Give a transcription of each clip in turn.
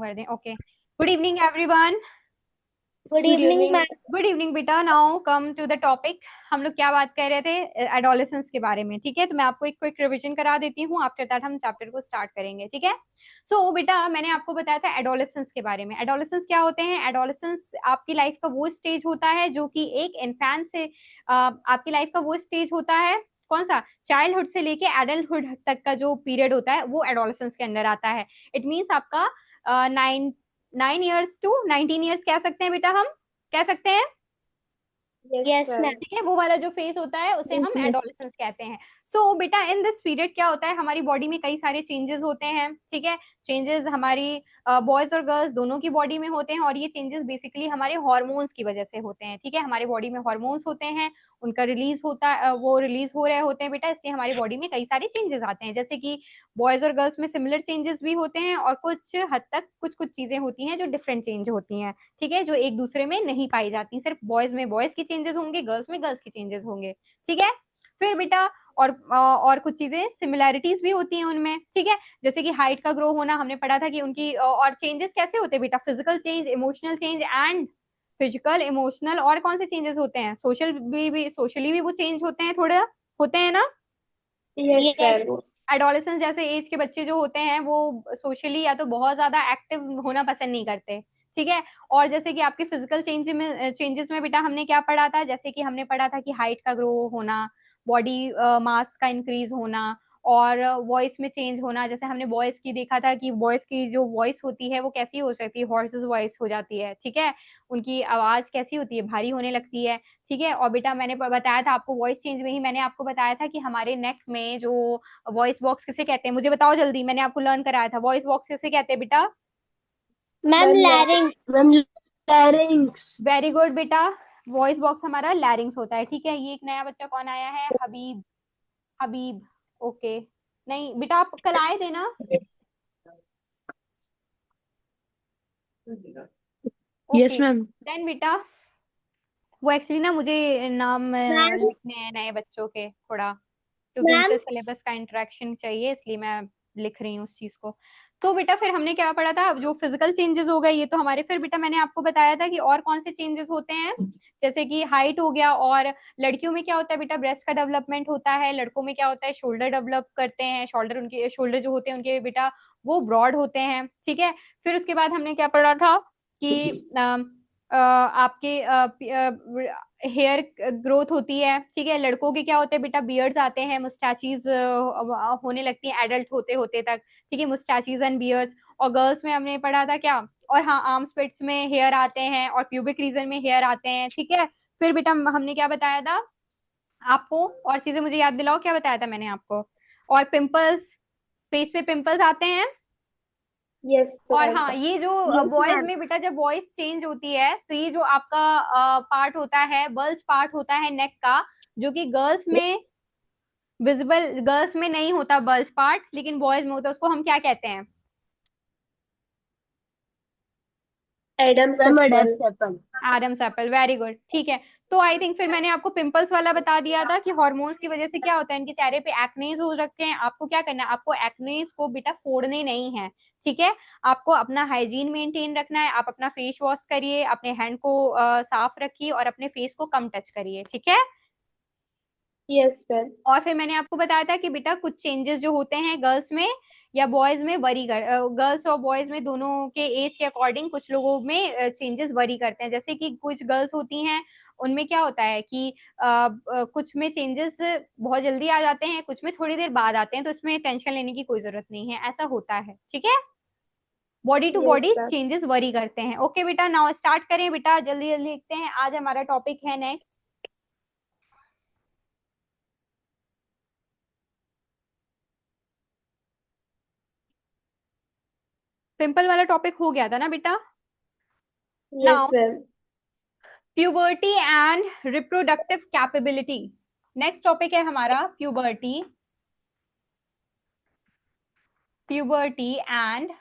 कर दें। Okay, good evening everyone. Good evening ma'am. Good evening बेटा, now come to the topic. हम लोग क्या बात कर रहे थे? एडोलेसेंस के बारे में। ठीक है, तो मैं आपको एक क्विक रिवीजन करा देती हूँ, आफ्टर दैट हम चैप्टर को स्टार्ट करेंगे। ठीक है, सो बेटा मैंने आपको बताया था एडोलेसेंस के बारे में। एडोलेसेंस क्या होते हैं? एडोलेसेंस आपकी लाइफ का वो स्टेज होता है जो कि एक इन्फेंट से आपकी लाइफ का वो स्टेज होता है। कौन सा? चाइल्डहुड से लेके एडल्टहुड तक का जो पीरियड होता है वो एडोलेसेंस के अंदर आता है। इट मीन्स आपका 9 ईयर्स टू 19 ईयर्स कह सकते हैं बेटा, हम कह सकते हैं। Yes ma'am. ठीक है, वो वाला जो फेज होता है उसे हम एडोलेसेंस कहते हैं। सो बेटा इन दिस पीरियड क्या होता है, हमारी बॉडी में कई सारे चेंजेस होते हैं। ठीक है, चेंजेस हमारी बॉयज और गर्ल्स दोनों की बॉडी में होते हैं, और ये चेंजेस बेसिकली हमारे हॉर्मोन्स की वजह से होते हैं। ठीक है, हमारी बॉडी में हॉर्मोन्स होते हैं, उनका रिलीज होता वो रिलीज हो रहे होते हैं बेटा, इसलिए हमारी बॉडी में कई सारे चेंजेस आते हैं। जैसे कि बॉयज और गर्ल्स में सिमिलर चेंजेस भी होते हैं, और कुछ हद तक कुछ कुछ चीजें होती हैं जो डिफरेंट चेंज होती हैं। ठीक है, जो एक दूसरे में नहीं पाई जाती। सिर्फ बॉयज में बॉयज की चेंजेस होंगे, गर्ल्स में गर्ल्स की चेंजेस होंगे। ठीक है, फिर बेटा और कुछ चीजें सिमिलैरिटीज भी होती हैं उनमें। ठीक है, जैसे कि हाइट का ग्रो होना, हमने पढ़ा था कि उनकी और चेंजेस कैसे होते हैं बेटा? Physical change, emotional change and physical emotional, और कौन से चेंजेस होते हैं? सोशली भी वो चेंज होते हैं, थोड़े होते हैं ना। यस एडोलेसेंस जैसे एज के बच्चे जो होते हैं वो सोशली या तो बहुत ज्यादा एक्टिव होना पसंद नहीं करते। ठीक है, और जैसे कि आपके फिजिकल चेंजेस में बेटा हमने क्या पढ़ा था? जैसे कि हमने पढ़ा था कि हाइट का ग्रो होना, बॉडी मास का इंक्रीज होना, और वॉइस में चेंज होना। जैसे हमने बॉयज की देखा था कि बॉयज की जो वॉइस होती है वो कैसी हो सकती है? हॉर्सेस वॉइस हो जाती है। ठीक है, उनकी आवाज कैसी होती है? भारी होने लगती है। ठीक है, और बेटा मैंने बताया था आपको वॉइस चेंज में ही, मैंने आपको बताया था कि हमारे नेक में जो वॉइस बॉक्स किसे कहते हैं? मुझे बताओ जल्दी, मैंने आपको लर्न कराया था वॉइस बॉक्स किसे कहते हैं बेटा? Ma'am. Larynx. Ma'am लैरिंग्स। Very good बेटा, वॉइस बॉक्स हमारा लैरिंग्स होता है। ठीक है, ये एक नया बच्चा कौन आया है? हबीब। हबीब, ओके। नहीं बेटा, आप कल आए थे ना? Yes okay, ma'am. देन बेटा वो एक्चुअली ना मुझे नाम मैम। लिखने हैं नए बच्चों के थोड़ा, क्योंकि मैम। उनसे सिलेबस का इंटरेक्शन चाहिए, इसलिए मैं लिख रही हूँ उस चीज को। तो बेटा फिर हमने क्या पढ़ा था? जो फिजिकल चेंजेस हो गए ये तो हमारे। फिर बेटा मैंने आपको बताया था कि और कौन से चेंजेस होते हैं, जैसे कि हाइट हो गया, और लड़कियों में क्या होता है बेटा? ब्रेस्ट का डेवलपमेंट होता है। लड़कों में क्या होता है? शोल्डर डेवलप करते हैं। शोल्डर, उनके शोल्डर जो होते हैं उनके बेटा वो ब्रॉड होते हैं। ठीक है, फिर उसके बाद हमने क्या पढ़ा था कि आपके हेयर ग्रोथ होती है। ठीक है, लड़कों के क्या होते हैं बेटा? बियर्ड्स आते हैं, मुस्टैचीज होने लगती हैं एडल्ट होते होते तक। ठीक है, मुस्टैचीज एंड बियर्ड्स। और गर्ल्स में हमने पढ़ा था क्या? और हाँ, आर्म्स पिट्स में हेयर आते हैं, और प्यूबिक रीजन में हेयर आते हैं। ठीक है, फिर बेटा हमने क्या बताया था आपको? और चीजें मुझे याद दिलाओ, क्या बताया था मैंने आपको? और पिंपल्स, फेस पे पिंपल्स आते हैं। यस और मैम। हाँ, ये जो यस बॉयज मैम। में बेटा जब वॉइस चेंज होती है तो ये जो आपका पार्ट होता है, बल्ज पार्ट होता है नेक का, जो कि गर्ल्स में विजिबल, गर्ल्स में नहीं होता बल्ज पार्ट, लेकिन बॉयज में होता है, उसको हम क्या कहते हैं? Adam's ma'am apple. Adept apple. Adam's apple, very good. ठीक है, तो आई थिंक फिर मैंने आपको पिंपल्स वाला बता दिया था कि हार्मोन्स की वजह से क्या होता है, इनके चेहरे पे एक्नेज हो रखते हैं। आपको क्या करना है? आपको एक्नेज को बेटा फोड़ने नहीं है। ठीक है, आपको अपना हाइजीन मेंटेन रखना है। आप अपना फेस वॉश करिए, अपने हैंड को साफ रखिए, और अपने फेस को कम टच करिए। ठीक है, यस मैम। और फिर मैंने आपको बताया था कि बेटा कुछ चेंजेस जो होते हैं गर्ल्स में या बॉयज में वरी कर, गर्ल्स और बॉयज में दोनों के एज के अकॉर्डिंग कुछ लोगों में चेंजेस वरी करते हैं। जैसे कि कुछ गर्ल्स होती हैं, उनमें क्या होता है कि कुछ में चेंजेस बहुत जल्दी आ जाते हैं, कुछ में थोड़ी देर बाद आते हैं, तो इसमें टेंशन लेने की कोई जरूरत नहीं है, ऐसा होता है। ठीक है, body two yes body ma'am. Changes vary करते हैं। ओके बेटा, नाउ स्टार्ट करें बेटा, जल्दी जल्दी लिखते हैं। आज हमारा टॉपिक है नेक्स्ट, पिंपल वाला टॉपिक हो गया था ना बेटा? Yes now ma'am. Puberty and reproductive capability. Next topic है हमारा puberty, puberty and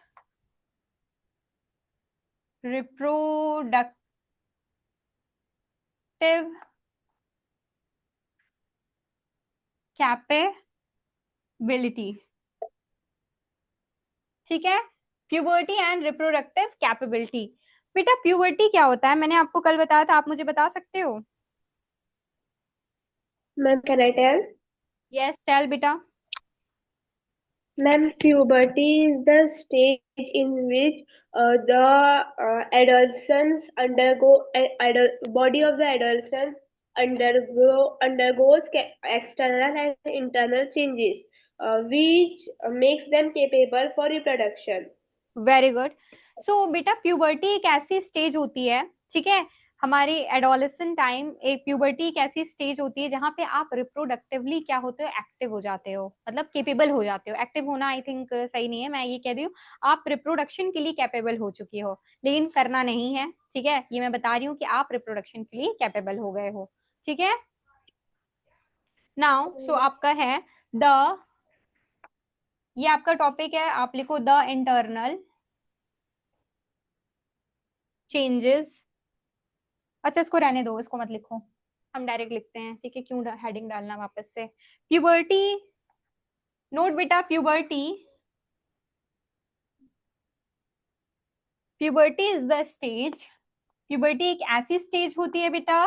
reproductive capability. ठीक है, प्यूबर्टी एंड रिप्रोडक्टिव कैपेबिलिटी। बेटा प्यूबर्टी क्या होता है, मैंने आपको कल बताया था, आप मुझे बता सकते हो? Ma'am, can I tell? Yes tell बेटा। Ma'am, puberty is the stage in which the adolescents body of the adolescents undergoes external and internal changes, which makes them capable for reproduction. Very good. So बेटा puberty एक ऐसी stage होती है, ठीक है, हमारी adolescent time, एक puberty एक ऐसी स्टेज होती है जहां पे आप रिप्रोडक्टिवली क्या होते हो, एक्टिव हो जाते हो, मतलब केपेबल हो जाते हो। एक्टिव होना आई थिंक सही नहीं है, मैं ये कह रही हूँ आप रिप्रोडक्शन के लिए कैपेबल हो चुकी हो, लेकिन करना नहीं है, ठीक है, ये मैं बता रही हूँ कि आप रिप्रोडक्शन के लिए कैपेबल हो गए हो, ठीक है। नाउ सो आपका है द, ये आपका टॉपिक है, आप लिखो द इंटरनल चेंजेस। अच्छा इसको रहने दो, इसको मत लिखो, हम डायरेक्ट लिखते हैं, ठीक है, क्यों हेडिंग डालना वापस से। प्यूबर्टी, नोट बेटा puberty, puberty is the stage, puberty एक ऐसी स्टेज होती है बेटा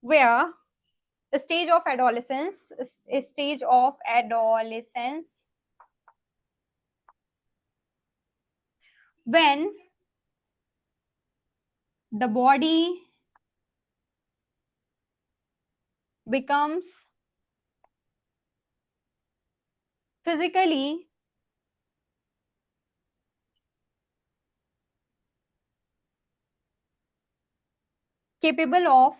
where stage of adolescence, stage of adolescence when the body becomes physically capable of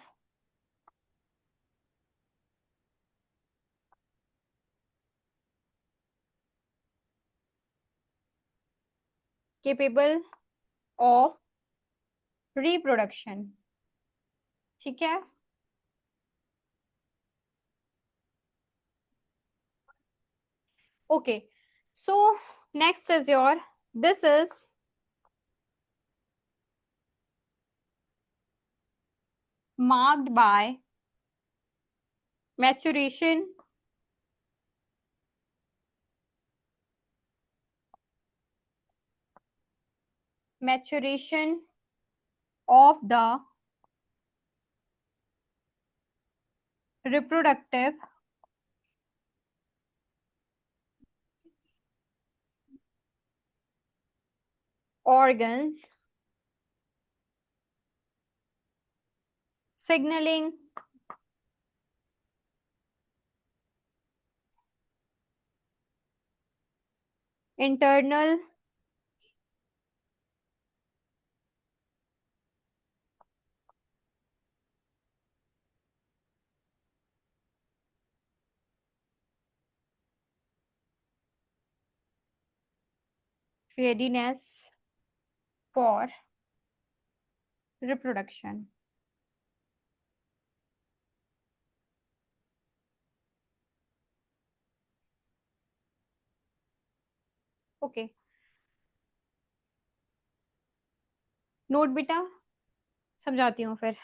capable of reproduction, ठीक है। Okay, so next is your, this is marked by maturation, maturation of the reproductive organs, signaling internal readiness for reproduction। Okay okay. Note बेटा, समझाती हूँ फिर।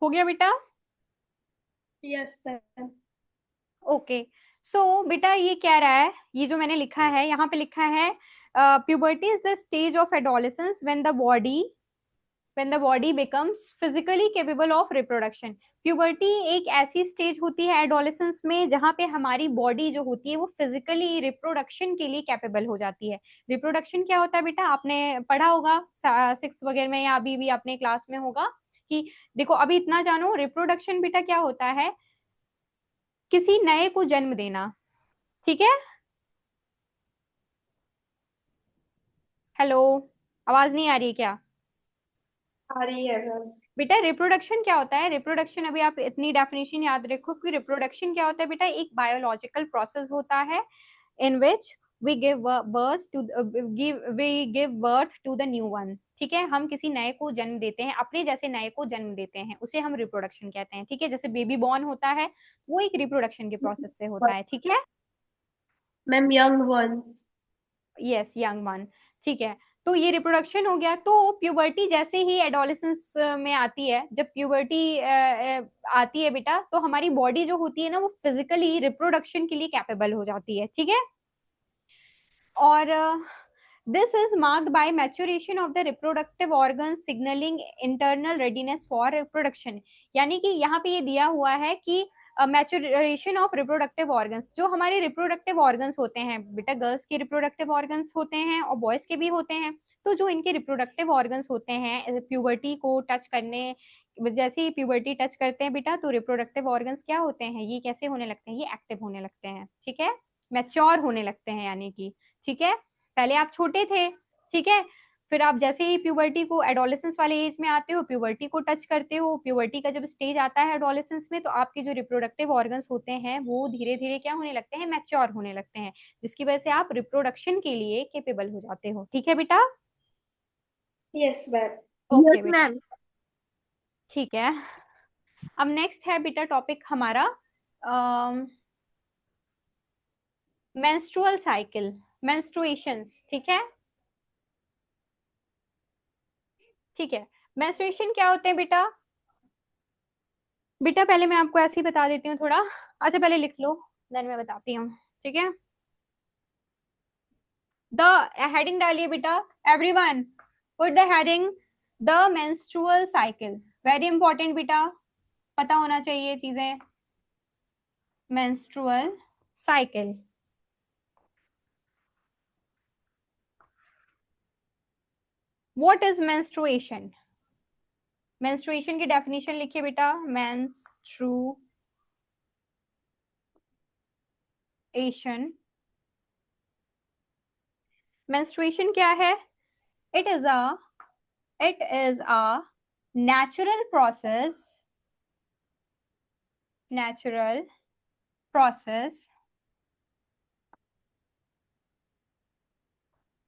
हो गया बेटा? Yes, ma'am. Okay, so बेटा ये क्या रहा है, ये जो मैंने लिखा है यहाँ पे लिखा है puberty is the stage of adolescence when the body becomes physically capable of reproduction. Puberty एक ऐसी स्टेज होती है एडोलेसेंस में जहाँ पे हमारी बॉडी जो होती है वो फिजिकली रिप्रोडक्शन के लिए कैपेबल हो जाती है। रिप्रोडक्शन क्या होता है बेटा, आपने पढ़ा होगा 6 वगैरह में या अभी भी अपने क्लास में होगा कि देखो अभी इतना जानो, रिप्रोडक्शन बेटा क्या होता है, किसी नए को जन्म देना। ठीक है, हेलो, आवाज नहीं आ रही है क्या? आ रही है मैम। बेटा रिप्रोडक्शन क्या होता है, रिप्रोडक्शन अभी आप इतनी डेफिनेशन याद रखो कि रिप्रोडक्शन क्या होता है बेटा, एक बायोलॉजिकल प्रोसेस होता है in which we give birth to the new one. ठीक है, हम किसी नए को जन्म देते हैं, अपने जैसे नए को जन्म देते हैं, उसे हम रिप्रोडक्शन कहते हैं। ठीक है, जैसे बेबी बॉर्न होता है वो एक रिप्रोडक्शन के प्रोसेस से होता है। ठीक है, ma'am young ones. Yes, young one. ठीक है, तो ये रिप्रोडक्शन हो गया। तो प्यूबर्टी जैसे ही एडोलेसेंस में आती है, जब प्यूबर्टी आती है बेटा, तो हमारी बॉडी जो होती है ना वो फिजिकली रिप्रोडक्शन के लिए कैपेबल हो जाती है। ठीक है, और this is marked by maturation of the reproductive organ signalling internal readiness for reproduction. यानी कि यहाँ पे ये दिया हुआ है कि मैच्योरेशन ऑफ रिप्रोडक्टिव ऑर्गन्स, जो हमारे रिप्रोडक्टिव ऑर्गन्स होते हैं बेटा, गर्ल्स के रिप्रोडक्टिव ऑर्गन्स होते हैं और बॉयज के भी होते हैं। तो जो इनके रिप्रोडक्टिव ऑर्गन्स होते हैं प्यूबर्टी को टच करने, जैसे ही प्यूबर्टी टच करते हैं बेटा, तो रिप्रोडक्टिव ऑर्गन्स क्या होते हैं, ये कैसे होने लगते हैं, ये एक्टिव होने लगते हैं। ठीक है, मैच्योर होने लगते हैं यानी कि। ठीक है, पहले आप छोटे थे, ठीक है, फिर आप जैसे ही प्यूबर्टी को एडोलेसेंस वाले एज में आते हो, प्यूबर्टी को टच करते हो, प्यूबर्टी का जब स्टेज आता है एडोलेसेंस में, तो आपके जो रिप्रोडक्टिव ऑर्गन्स होते हैं वो धीरे धीरे क्या होने लगते हैं, मैच्योर होने लगते हैं, जिसकी वजह से आप रिप्रोडक्शन के लिए केपेबल हो जाते हो। ठीक है बेटा, यस मैम। ओके Yes, बेटा, ma'am. ठीक है। अब नेक्स्ट है बेटा टॉपिक हमारा मेंस्ट्रुअल साइकिल, मेंस्ट्रुएशंस। ठीक है, ठीक है, मेंस्ट्रुएशन क्या होते हैं बेटा, बेटा पहले मैं आपको ऐसे ही बता देती हूँ थोड़ा। अच्छा पहले लिख लो, देन मैं बताती हूँ। ठीक है, द हेडिंग डालिए बेटा, everyone put the heading the menstrual cycle. Very important बेटा, पता होना चाहिए चीजें। Menstrual cycle, what is menstruation? Menstruation की डेफिनेशन लिखिए बेटा, मेंस्ट्रुएशन, मेंस्ट्रुएशन क्या है? It is a it is a natural process, natural process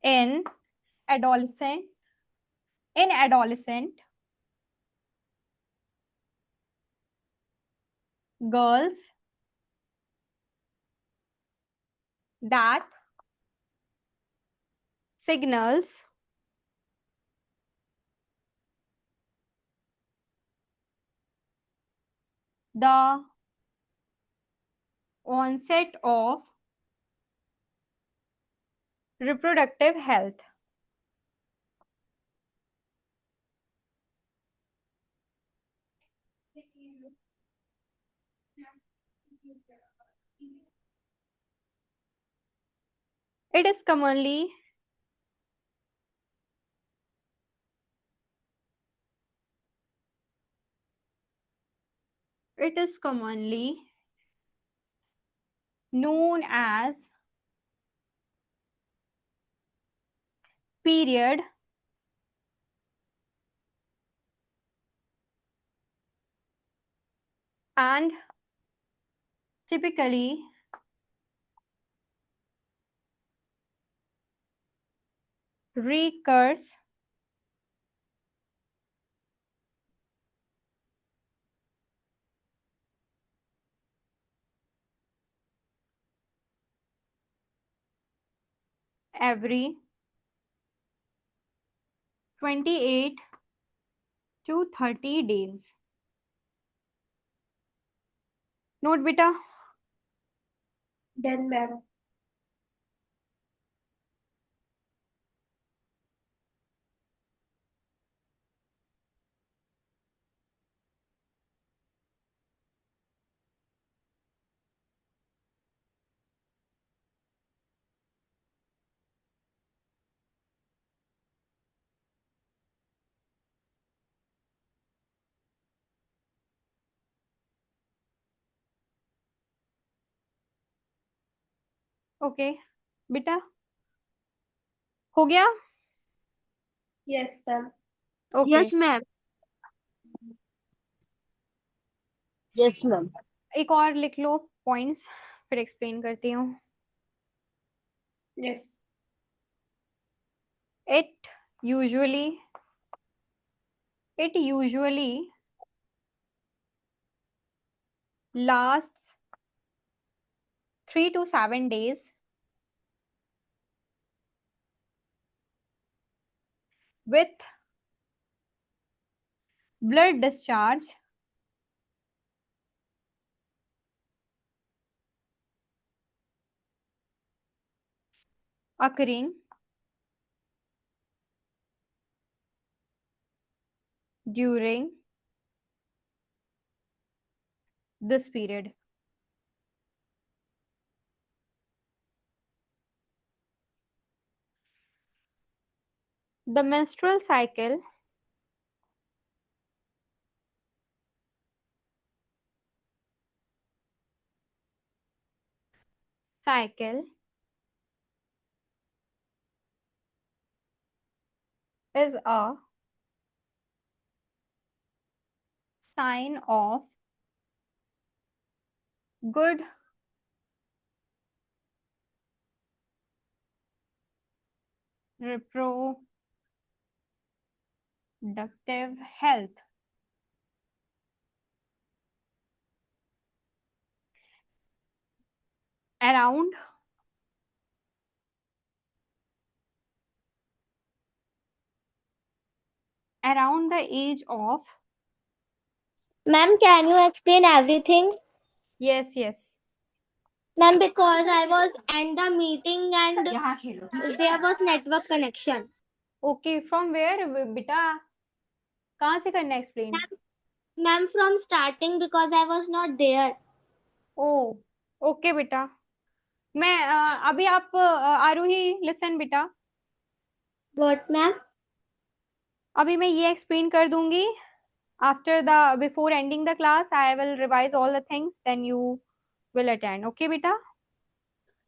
in adolescent, in adolescent girls that signals the onset of reproductive health. It is commonly it is commonly known as period and typically recurs every 28 to 30 days. Note बेटा, Done, ma'am. Okay बेटा, हो गया? Yes, ma'am. Okay Yes, ma'am. Yes, ma'am. एक और लिख लो points, फिर explain करती हूँ. Yes. It usually it usually lasts 3 to 7 days with blood discharge occurring during this period. The menstrual cycle is a sign of good reproductive health. Around the age of, Ma'am, can you explain everything? yes. Ma'am, because I was in the meeting and there was network connection. Okay, from where बेटा, कहाँ से करना explain? Ma'am, from starting because I was not there. Oh okay बेटा. मैं अभी आप आरूही listen बेटा, What, ma'am? अभी मैं ये एक्सप्लेन कर दूंगी. After the before ending the class I will revise all the things, then you will attend. Okay बेटा.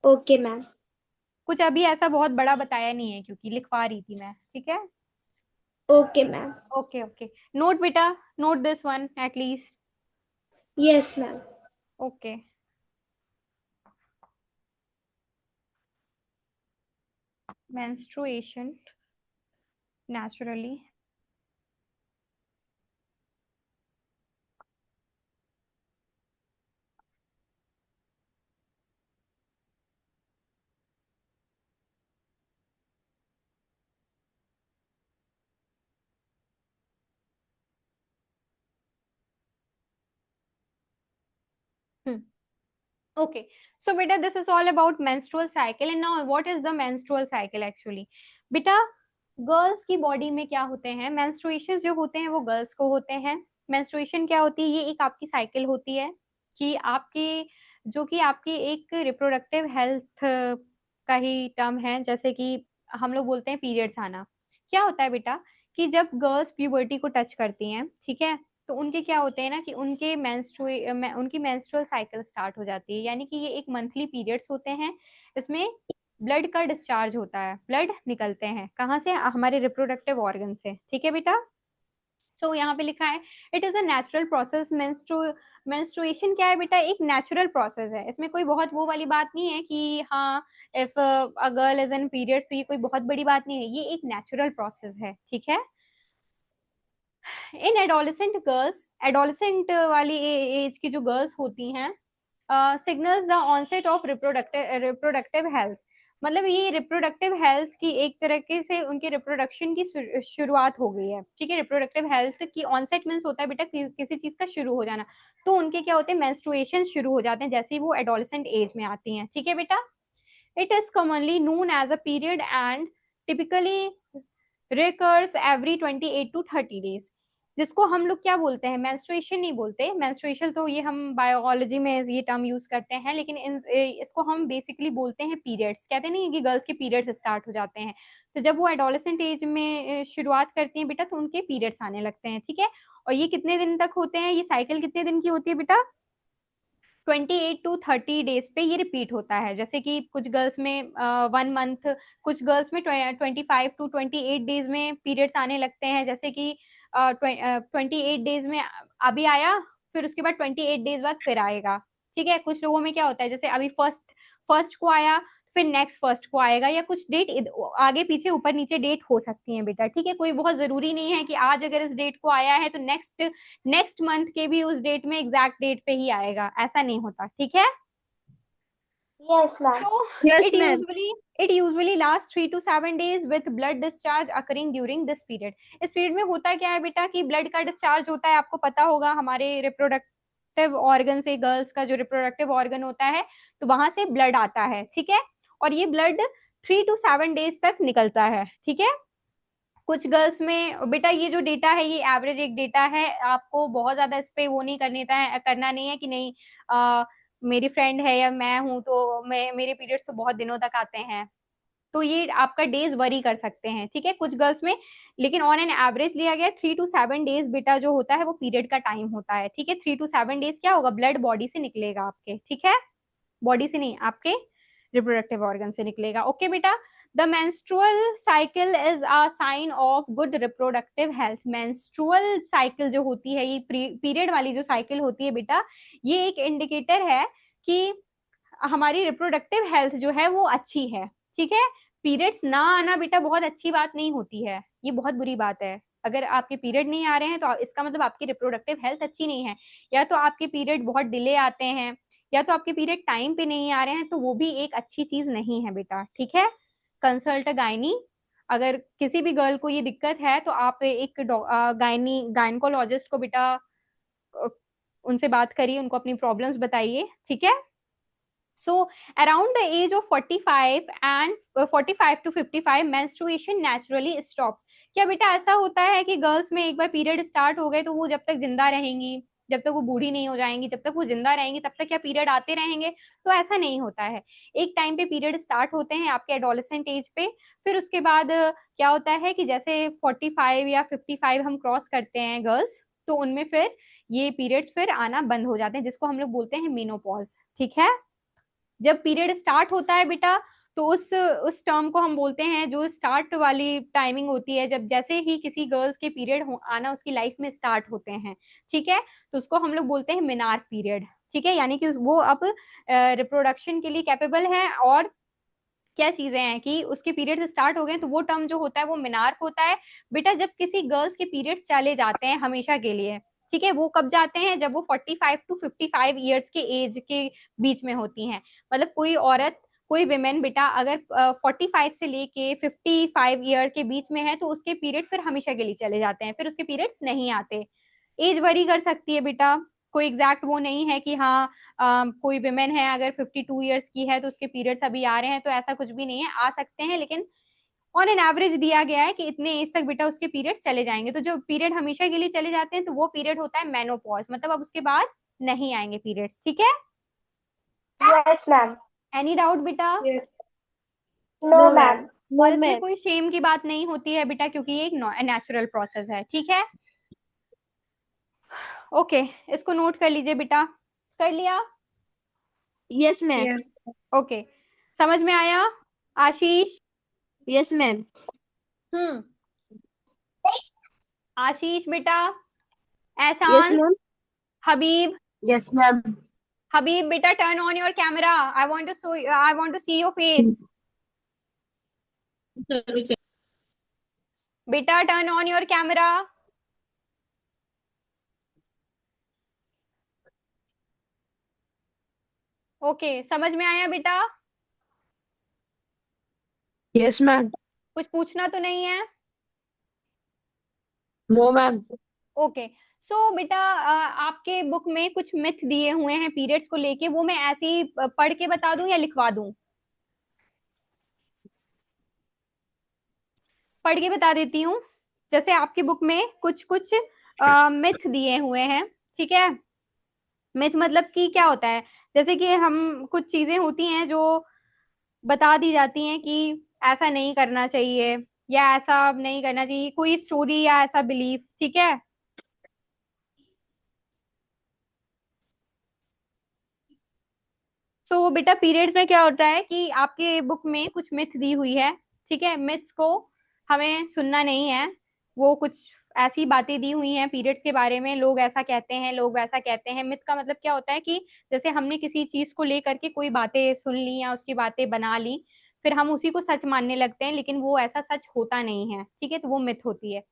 Okay, ma'am. कुछ अभी ऐसा बहुत बड़ा बताया नहीं है क्योंकि लिखवा रही थी मैं. ठीक है. Okay, ma'am. ओके नोट बेटा, note this one at least. Yes, ma'am. Okay. menstruation naturally okay. So beta, this is all about menstrual cycle. And now what is the menstrual cycle actually? बेटा, गर्ल्स की body में क्या होते हैं? Menstruation जो होते हैं वो गर्ल्स को होते हैं. मेंस्ट्रुएशन क्या होती है? ये एक आपकी साइकिल होती है कि आपकी, जो कि आपकी एक रिप्रोडक्टिव हेल्थ का ही टर्म है. जैसे कि हम लोग बोलते हैं पीरियड्स आना. क्या होता है बेटा कि जब गर्ल्स प्यूबर्टी को टच करती हैं, ठीक है, तो उनके क्या होते हैं ना कि उनकी मेंस्ट्रुअल साइकिल स्टार्ट हो जाती है. यानी कि ये एक मंथली पीरियड्स होते हैं. इसमें ब्लड का डिस्चार्ज होता है, ब्लड निकलते हैं कहाँ से? हमारे रिप्रोडक्टिव ऑर्गन से. ठीक है बेटा. सो यहाँ पे लिखा है it is a natural process. Menstruation क्या है बेटा? एक नेचुरल प्रोसेस है. इसमें कोई बहुत वो वाली बात नहीं है कि हाँ if a girl is in period तो ये कोई बहुत बड़ी बात नहीं है. ये एक नेचुरल प्रोसेस है. ठीक है. इन एडोलेसेंट गर्ल्स, एडोलेसेंट वाली एज की जो गर्ल्स होती हैं, signals the onset of reproductive health. मतलब ये रिप्रोडक्टिव हेल्थ की एक तरीके से उनके रिप्रोडक्शन की शुरुआत हो गई है, ठीक है। रिप्रोडक्टिव हेल्थ की ऑनसेट मीन्स होता है बेटा किसी चीज का शुरू हो जाना। तो उनके क्या होते हैं, मेंस्ट्रुएशन शुरू हो जाते हैं जैसे ही वो एडोलेसेंट एज में आती हैं, ठीक है बेटा। It is commonly known as a period and typically recurs every 28 to 30 days, जिसको हम लोग क्या बोलते हैं, मेंस्ट्रुएशन नहीं बोलते। मेंस्ट्रुएशन तो ये हम बायोलॉजी में ये टर्म यूज करते हैं, लेकिन इसको हम बेसिकली बोलते हैं पीरियड्स। कहते नहीं है कि गर्ल्स के पीरियड्स स्टार्ट हो जाते हैं, तो जब वो एडोलेसेंट एज में शुरुआत करती हैं बेटा, तो उनके पीरियड्स आने लगते हैं, ठीक है। और ये कितने दिन तक होते हैं, ये साइकिल कितने दिन की होती है बेटा, 28 टू 30 डेज पे ये रिपीट होता है। जैसे कि कुछ गर्ल्स में 1 मंथ, कुछ गर्ल्स में 25 टू 28 डेज में पीरियड्स आने लगते हैं। जैसे कि 28 डेज में अभी आया, फिर उसके बाद 28 डेज बाद फिर आएगा, ठीक है। कुछ लोगों में क्या होता है, जैसे अभी फर्स्ट फर्स्ट को आया, फिर नेक्स्ट फर्स्ट को आएगा, या कुछ डेट आगे पीछे ऊपर नीचे डेट हो सकती है बेटा, ठीक है। कोई बहुत जरूरी नहीं है कि आज अगर इस डेट को आया है तो नेक्स्ट नेक्स्ट मंथ के भी उस डेट में एग्जैक्ट डेट पे ही आएगा, ऐसा नहीं होता, ठीक है। Yes, ma'am. तो Yes, it ma'am. usually it usually lasts 3 to 7 days with blood discharge occurring during this period। इस पीरियड में होता क्या है बेटा कि ब्लड का डिस्चार्ज होता है, आपको पता होगा हमारे रिप्रोडक्टिव ऑर्गन से, गर्ल्स का जो रिप्रोडक्टिव ऑर्गन होता है, तो वहां से ब्लड आता है, ठीक है। और ये ब्लड 3 to 7 डेज तक निकलता है, ठीक है। कुछ गर्ल्स में बेटा ये जो डेटा है ये एवरेज एक डेटा है, आपको बहुत ज्यादा इस पे वो नहीं करना नहीं है कि नहीं मेरी फ्रेंड है या मैं हूं तो मेरे पीरियड्स तो बहुत दिनों तक आते हैं, तो ये आपका डेज वरी कर सकते हैं, ठीक है, कुछ गर्ल्स में। लेकिन ऑन एन एवरेज लिया गया 3 to 7 डेज बेटा जो होता है वो पीरियड का टाइम होता है, ठीक है। 3 to 7 डेज क्या होगा, ब्लड बॉडी से निकलेगा आपके, ठीक है, बॉडी से नहीं, आपके रिप्रोडक्टिव ऑर्गन से निकलेगा, ओके बेटा। The menstrual cycle is a sign of good reproductive health. Menstrual cycle जो होती है, ये पीरियड वाली जो साइकिल होती है बेटा, ये एक इंडिकेटर है कि हमारी रिप्रोडक्टिव हेल्थ जो है वो अच्छी है, ठीक है। पीरियड्स ना आना बेटा बहुत अच्छी बात नहीं होती है, ये बहुत बुरी बात है। अगर आपके पीरियड नहीं आ रहे हैं तो इसका मतलब आपकी रिप्रोडक्टिव हेल्थ अच्छी नहीं है, या तो आपके पीरियड बहुत डिले आते हैं, या तो आपके पीरियड टाइम पे नहीं आ रहे हैं, तो वो भी एक अच्छी चीज नहीं है बेटा, ठीक है। कंसल्ट गायनी, अगर किसी भी गर्ल को ये दिक्कत है तो आप एक गायनिकोलॉजिस्ट को बेटा उनसे बात करिए, उनको अपनी प्रॉब्लम्स बताइए, ठीक है। So around the age of 45 and 45 to 55 menstruation naturally stops। क्या बेटा ऐसा होता है कि गर्ल्स में एक बार पीरियड स्टार्ट हो गए तो वो जब तक जिंदा रहेंगी, जब तक वो बूढ़ी नहीं हो जाएंगी, जब तक वो जिंदा रहेंगी तब तक क्या पीरियड आते रहेंगे, तो ऐसा नहीं होता है। एक टाइम पे पीरियड स्टार्ट होते हैं आपके एडोलेसेंट एज पे, फिर उसके बाद क्या होता है कि जैसे 45 या 55 हम क्रॉस करते हैं गर्ल्स, तो उनमें फिर ये पीरियड्स फिर आना बंद हो जाते हैं, जिसको हम लोग बोलते हैं मेनोपॉज, ठीक है। जब पीरियड स्टार्ट होता है बेटा, तो उस टर्म को हम बोलते हैं, जो स्टार्ट वाली टाइमिंग होती है, जब जैसे ही किसी गर्ल्स के पीरियड आना उसकी लाइफ में स्टार्ट होते हैं, ठीक है, तो उसको हम लोग बोलते हैं मिनार्क पीरियड, ठीक है। यानी कि वो अब रिप्रोडक्शन के लिए कैपेबल है, और क्या चीजें हैं कि उसके पीरियड्स स्टार्ट हो गए, तो वो टर्म जो होता है वो मिनार्क होता है बेटा। जब किसी गर्ल्स के पीरियड्स चले जाते हैं हमेशा के लिए, ठीक है, वो कब जाते हैं, जब वो 45 टू 55 ईयर्स के एज के बीच में होती हैं। मतलब कोई औरत, कोई विमेन बेटा अगर 45 से लेके 55 ईयर के बीच में है, तो उसके पीरियड फिर हमेशा के लिए चले जाते हैं, फिर उसके पीरियड्स नहीं आते। एज वरी कर सकती है बेटा, कोई एग्जैक्ट वो नहीं है कि हाँ कोई विमेन है अगर 52 ईयर्स की है तो उसके पीरियड्स अभी आ रहे हैं, तो ऐसा कुछ भी नहीं है, आ सकते हैं, लेकिन ऑन एन एवरेज दिया गया है कि इतने एज तक बेटा उसके पीरियड चले जाएंगे। तो जो पीरियड हमेशा के लिए चले जाते हैं तो वो पीरियड होता है मेनोपॉज, मतलब अब उसके बाद नहीं आएंगे पीरियड्स, ठीक है। Yes, ma'am. एनी डाउट बेटा? Yes. No, No, ma'am. ma'am. No, और इसमें ma'am. कोई शेम की बात नहीं होती है बेटा, क्योंकि ये एक नेचुरल प्रोसेस है, ठीक है। ओके, इसको नोट कर लीजिए बेटा, कर लिया? Yes, ma'am. Yeah. ओके, समझ में आया आशीष? Yes, ma'am. हम्म, आशीष बेटा, Yes, एहसान, ma'am. हबीब, Yes, ma'am. हबीब बेटा turn on your camera, I want to see your face. बेटा turn on your camera. Okay, समझ में आया बेटा? Yes, ma'am. कुछ पूछना तो नहीं है? No, ma'am. ओके। सो बेटा आपके बुक में कुछ मिथ दिए हुए हैं पीरियड्स को लेके, वो मैं ऐसे ही पढ़ के बता दूं या लिखवा दूं? पढ़ के बता देती हूँ। जैसे आपकी बुक में कुछ कुछ मिथ दिए हुए हैं, ठीक है? मिथ मतलब कि क्या होता है, जैसे कि हम कुछ चीजें होती हैं जो बता दी जाती हैं कि ऐसा नहीं करना चाहिए या ऐसा नहीं करना चाहिए, कोई स्टोरी या ऐसा बिलीफ, ठीक है? सो बेटा पीरियड्स में क्या होता है कि आपके बुक में कुछ मिथ दी हुई है, ठीक है? मिथ्स को हमें सुनना नहीं है। वो कुछ ऐसी बातें दी हुई हैं पीरियड्स के बारे में, लोग ऐसा कहते हैं, लोग वैसा कहते हैं। मिथ का मतलब क्या होता है कि जैसे हमने किसी चीज को लेकर के कोई बातें सुन ली या उसकी बातें बना ली, फिर हम उसी को सच मानने लगते हैं, लेकिन वो ऐसा सच होता नहीं है, ठीक है? तो वो मिथ होती है।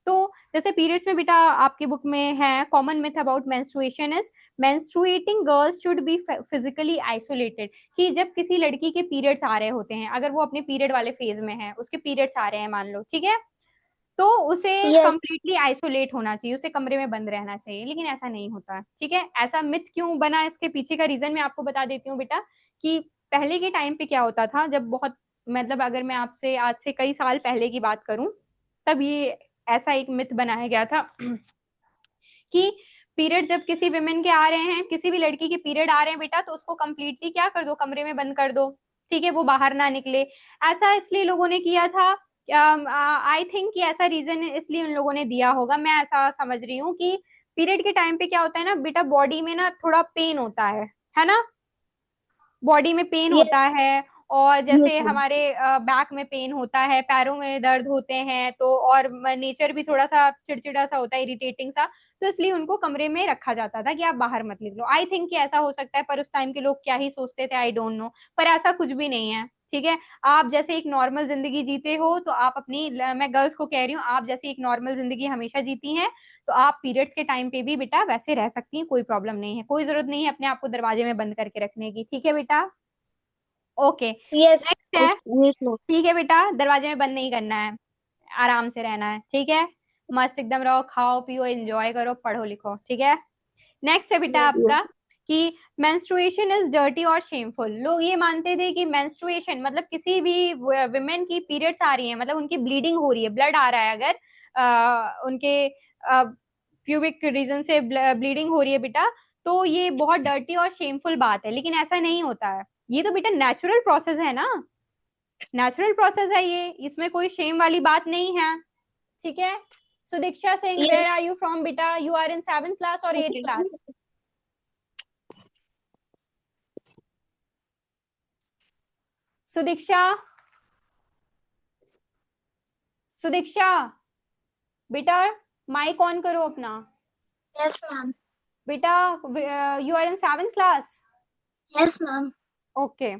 तो जैसे पीरियड्स में बेटा आपके बुक में है, common myth about menstruation is menstruating girls should be physically isolated. कि जब किसी लड़की के पीरियड्स आ रहे होते हैं, अगर वो अपने पीरियड वाले फेज में है, उसके पीरियड्स आ रहे हैं मान लो, ठीक है, तो उसे Yes. कंप्लीटली आइसोलेट होना चाहिए, उसे कमरे में बंद रहना चाहिए, लेकिन ऐसा नहीं होता, ठीक है? ऐसा मिथ क्यों बना, इसके पीछे का रीजन मैं आपको बता देती हूँ बेटा। कि पहले के टाइम पे क्या होता था, जब बहुत मतलब अगर मैं आपसे आज से कई साल पहले की बात करूं, तब ये ऐसा एक मिथ बनाया गया था कि पीरियड जब किसी विमेन के आ रहे हैं, किसी भी लड़की के पीरियड आ रहे हैं बेटा, तो उसको कंप्लीटली क्या कर दो, कमरे में बंद कर दो, ठीक है? वो बाहर ना निकले। ऐसा इसलिए लोगों ने किया था, आई थिंक कि ऐसा रीजन इसलिए उन लोगों ने दिया होगा, मैं ऐसा समझ रही हूँ कि पीरियड के टाइम पे क्या होता है ना बेटा, बॉडी में ना थोड़ा पेन होता है ना? बॉडी में पेन होता Yes. है, और जैसे Yes, ma'am. हमारे बैक में पेन होता है, पैरों में दर्द होते हैं, तो और नेचर भी थोड़ा सा चिड़चिड़ा सा होता है, इरिटेटिंग सा, तो इसलिए उनको कमरे में रखा जाता था कि आप बाहर मत निकलो। आई थिंक कि ऐसा हो सकता है, पर उस टाइम के लोग क्या ही सोचते थे, आई डोंट नो, पर ऐसा कुछ भी नहीं है, ठीक है? आप जैसे एक नॉर्मल जिंदगी जीते हो, तो आप अपनी, मैं गर्ल्स को कह रही हूँ, आप जैसे एक नॉर्मल जिंदगी हमेशा जीती हैं, तो आप पीरियड्स के टाइम पे भी बेटा वैसे रह सकती हैं, कोई प्रॉब्लम नहीं है, कोई जरूरत नहीं है अपने आप को दरवाजे में बंद करके रखने की, ठीक है बेटा? ओके। Yes. नेक्स्ट है, Yes, ma'am. ठीक है बेटा, दरवाजे में बंद नहीं करना है, आराम से रहना है, ठीक है? मस्त एकदम रहो, खाओ पियो, एंजॉय करो, पढ़ो लिखो, ठीक है? नेक्स्ट है बेटा Yes. आपका कि मेंस्ट्रुएशन इज डर्टी और शेमफुल। लोग ये मानते थे कि मेंस्ट्रुएशन मतलब किसी भी वुमेन की पीरियड्स आ रही है, मतलब उनकी ब्लीडिंग हो रही है, ब्लड आ रहा है, अगर उनके प्यूबिक रीजन से ब्लीडिंग हो रही है बेटा, तो ये बहुत डर्टी और शेमफुल बात है, लेकिन ऐसा नहीं होता है। ये तो बेटा नेचुरल प्रोसेस है ना, नेचुरल प्रोसेस है ये, इसमें कोई शेम वाली बात नहीं है, ठीक है? So Diksha Singh, Yes. Where are you from बेटा? You are in 7th class और 8th Okay. Class? Sudiksha, Sudiksha बेटा माइक ऑन करो अपना। Yes, ma'am. बेटा you are in 7th class? Yes, ma'am. Okay.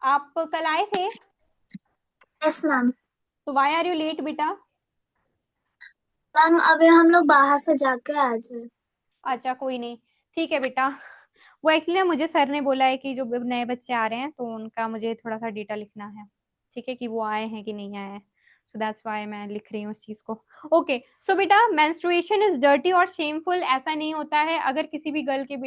आप कल आए थे, Yes, ma'am. तो व्हाई आर यू लेट बेटा? मैम अभी हम लोग बाहर से जाके आए थे। अच्छा कोई नहीं, ठीक है बेटा। वो एक्चुअली ना मुझे सर ने बोला है कि जो नए बच्चे आ रहे हैं, तो उनका मुझे थोड़ा सा डेटा लिखना है, ठीक है? कि वो आए हैं कि नहीं आए हैं, सो दैट्स व्हाई मैं लिख रही हूँ उस चीज को। ओके। सो बेटा मेंस्ट्रुएशन इज डर्टी और शेमफुल, ऐसा नहीं होता है। अगर किसी भी गर्ल के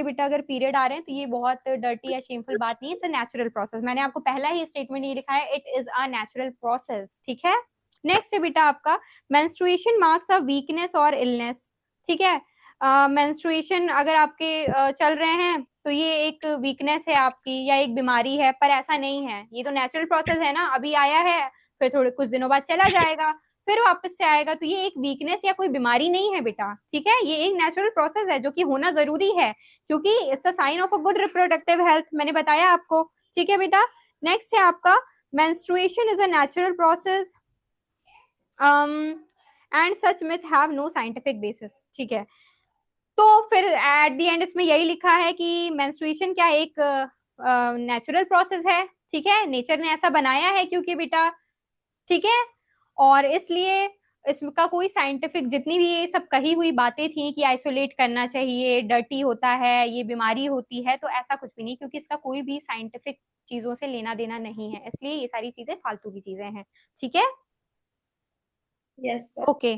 बेटा अगर पीरियड आ रहे हैं, तो ये बहुत डर्टी या शेमफुल बात नहीं है, इट्स अ नेचुरल प्रोसेस। मैंने आपको पहला ही स्टेटमेंट ये लिखा है, it is a natural process, ठीक है? नेक्स्ट है बेटा आपका, मेंस्ट्रुएशन मार्क्स अ वीकनेस और इलनेस, ठीक है? मेंस्ट्रुएशन अगर आपके चल रहे हैं, तो ये एक वीकनेस है आपकी या एक बीमारी है, पर ऐसा नहीं है, ये तो नेचुरल प्रोसेस है ना, अभी आया है, फिर थोड़े कुछ दिनों बाद चला जाएगा, फिर वापस से आएगा, तो ये एक वीकनेस या कोई बीमारी नहीं है बेटा, ठीक है? ये एक नेचुरल प्रोसेस है जो कि होना जरूरी है, क्योंकि it's a sign of a good reproductive health, मैंने बताया आपको, ठीक है बेटा? नेक्स्ट है आपका, menstruation is a natural process and such myth have no scientific basis, ठीक है? तो फिर एट द एंड इसमें यही लिखा है कि मेंस्ट्रुएशन क्या एक नेचुरल प्रोसेस है, ठीक है? नेचर ने ऐसा बनाया है क्योंकि बेटा, ठीक है? और इसलिए इसका कोई साइंटिफिक, जितनी भी ये सब कही हुई बातें थी कि आइसोलेट करना चाहिए, डर्टी होता है, ये बीमारी होती है, तो ऐसा कुछ भी नहीं, क्योंकि इसका कोई भी साइंटिफिक चीजों से लेना देना नहीं है, इसलिए ये सारी चीजें फालतू की चीजें हैं। ठीक है, Yes, sir. ओके।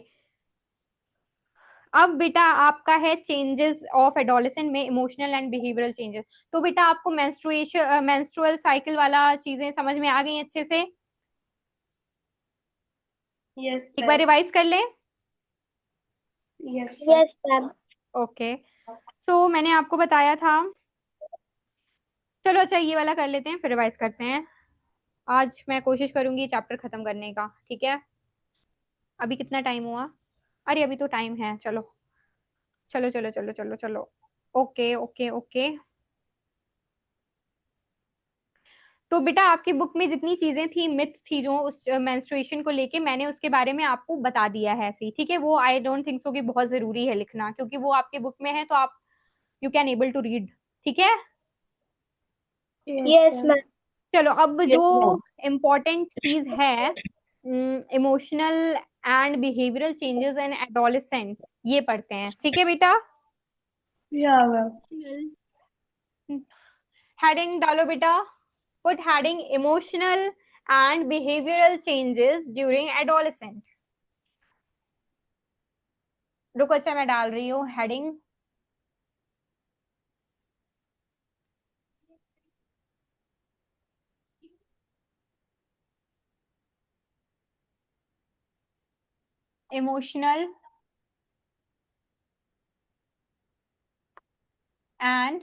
अब बेटा आपका है चेंजेस ऑफ एडोलेसेंट में इमोशनल एंड बिहेवियरल चेंजेस। तो बेटा आपको मेंस्ट्रुअल साइकिल वाला चीजें समझ में आ गई अच्छे से? Yes, एक बार sir. रिवाइज कर लें। Yes, sir. Yes, ma'am. Okay, so मैंने आपको बताया था, चलो अच्छा ये वाला कर लेते हैं फिर रिवाइज करते हैं। आज मैं कोशिश करूंगी चैप्टर खत्म करने का, ठीक है? अभी कितना टाइम हुआ? अरे अभी तो टाइम है, चलो चलो चलो चलो चलो चलो। Okay okay okay. तो बेटा आपकी बुक में जितनी चीजें थी, मिथ थी जो उस मेंस्ट्रुएशन को लेके, मैंने उसके बारे में आपको बता दिया है ऐसे ही, ठीक है? वो आई डोंट थिंक सो कि बहुत जरूरी है लिखना, क्योंकि वो आपके बुक में है, तो आप you can able to read, ठीक है? Yes, sir. ma'am. चलो अब जो Yes, ma'am. इम्पोर्टेंट चीज है, emotional and behavioural changes in adolescents, ये पढ़ते हैं, ठीक है बेटा? Yeah, ma'am. हेडिंग डालो बेटा, put heading emotional and behavioural changes during adolescent. रुको अच्छा मैं डाल रही हूँ heading. Emotional and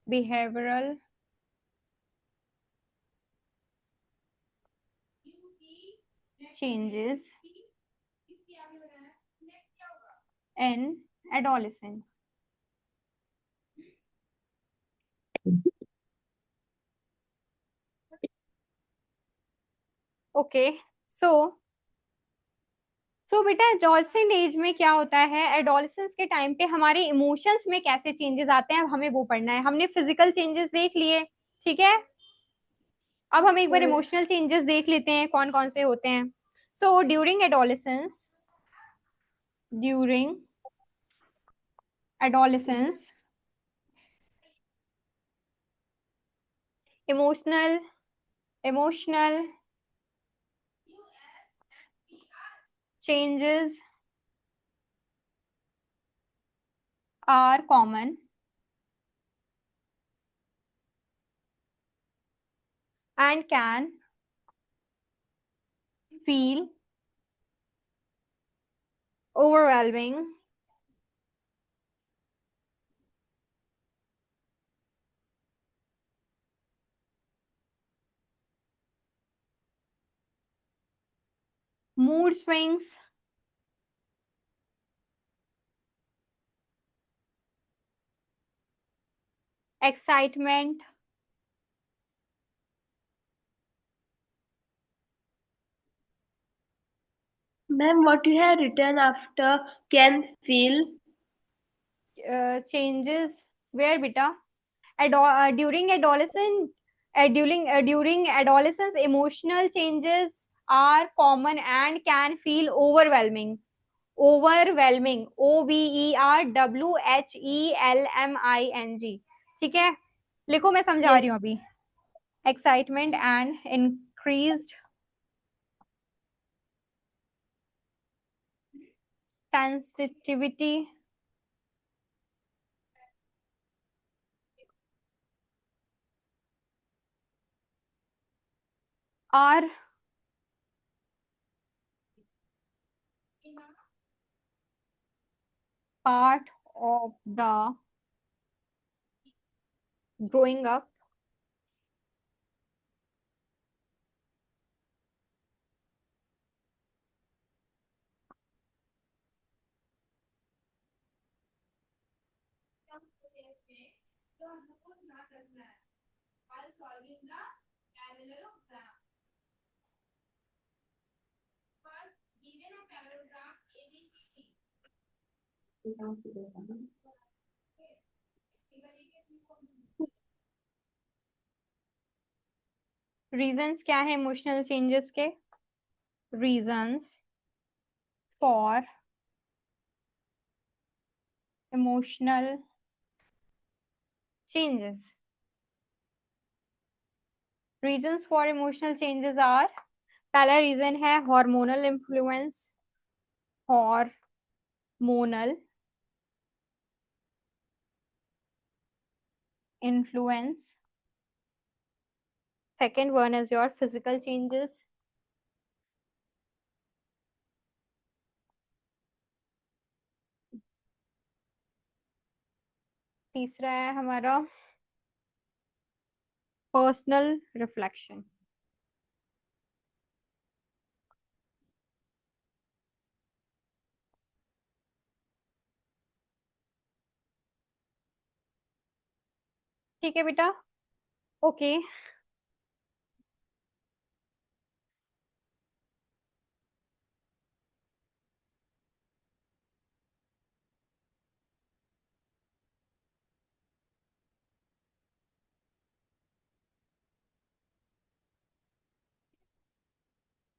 behavioral changes in adolescent. Okay, so बेटा एडोलसेंट एज में क्या होता है, एडोलसेंस के टाइम पे हमारे इमोशंस में कैसे चेंजेस आते हैं, हमें वो पढ़ना है। हमने फिजिकल चेंजेस देख लिए, ठीक है? अब हम एक बार Yes. इमोशनल चेंजेस देख लेते हैं कौन कौन से होते हैं। So during adolescence emotional changes are common and can feel overwhelming, mood swings, excitement, Ma'am, what you have written after can feel? changes where beta during adolescence, during adolescence emotional changes are common and can feel overwhelming. overwhelming, overwhelming, ठीक है? लिखो, मैं समझा Yes. रही हूँ अभी। excitement and increased sensitivity are part of the growing up reasons क्या है इमोशनल चेंजेस के? Reasons for emotional changes. Reasons for emotional changes are, पहला रीजन है hormonal influence, hormonal influence. Second one is your physical changes. तीसरा है हमारा personal reflection. ठीक है बेटा, ओके.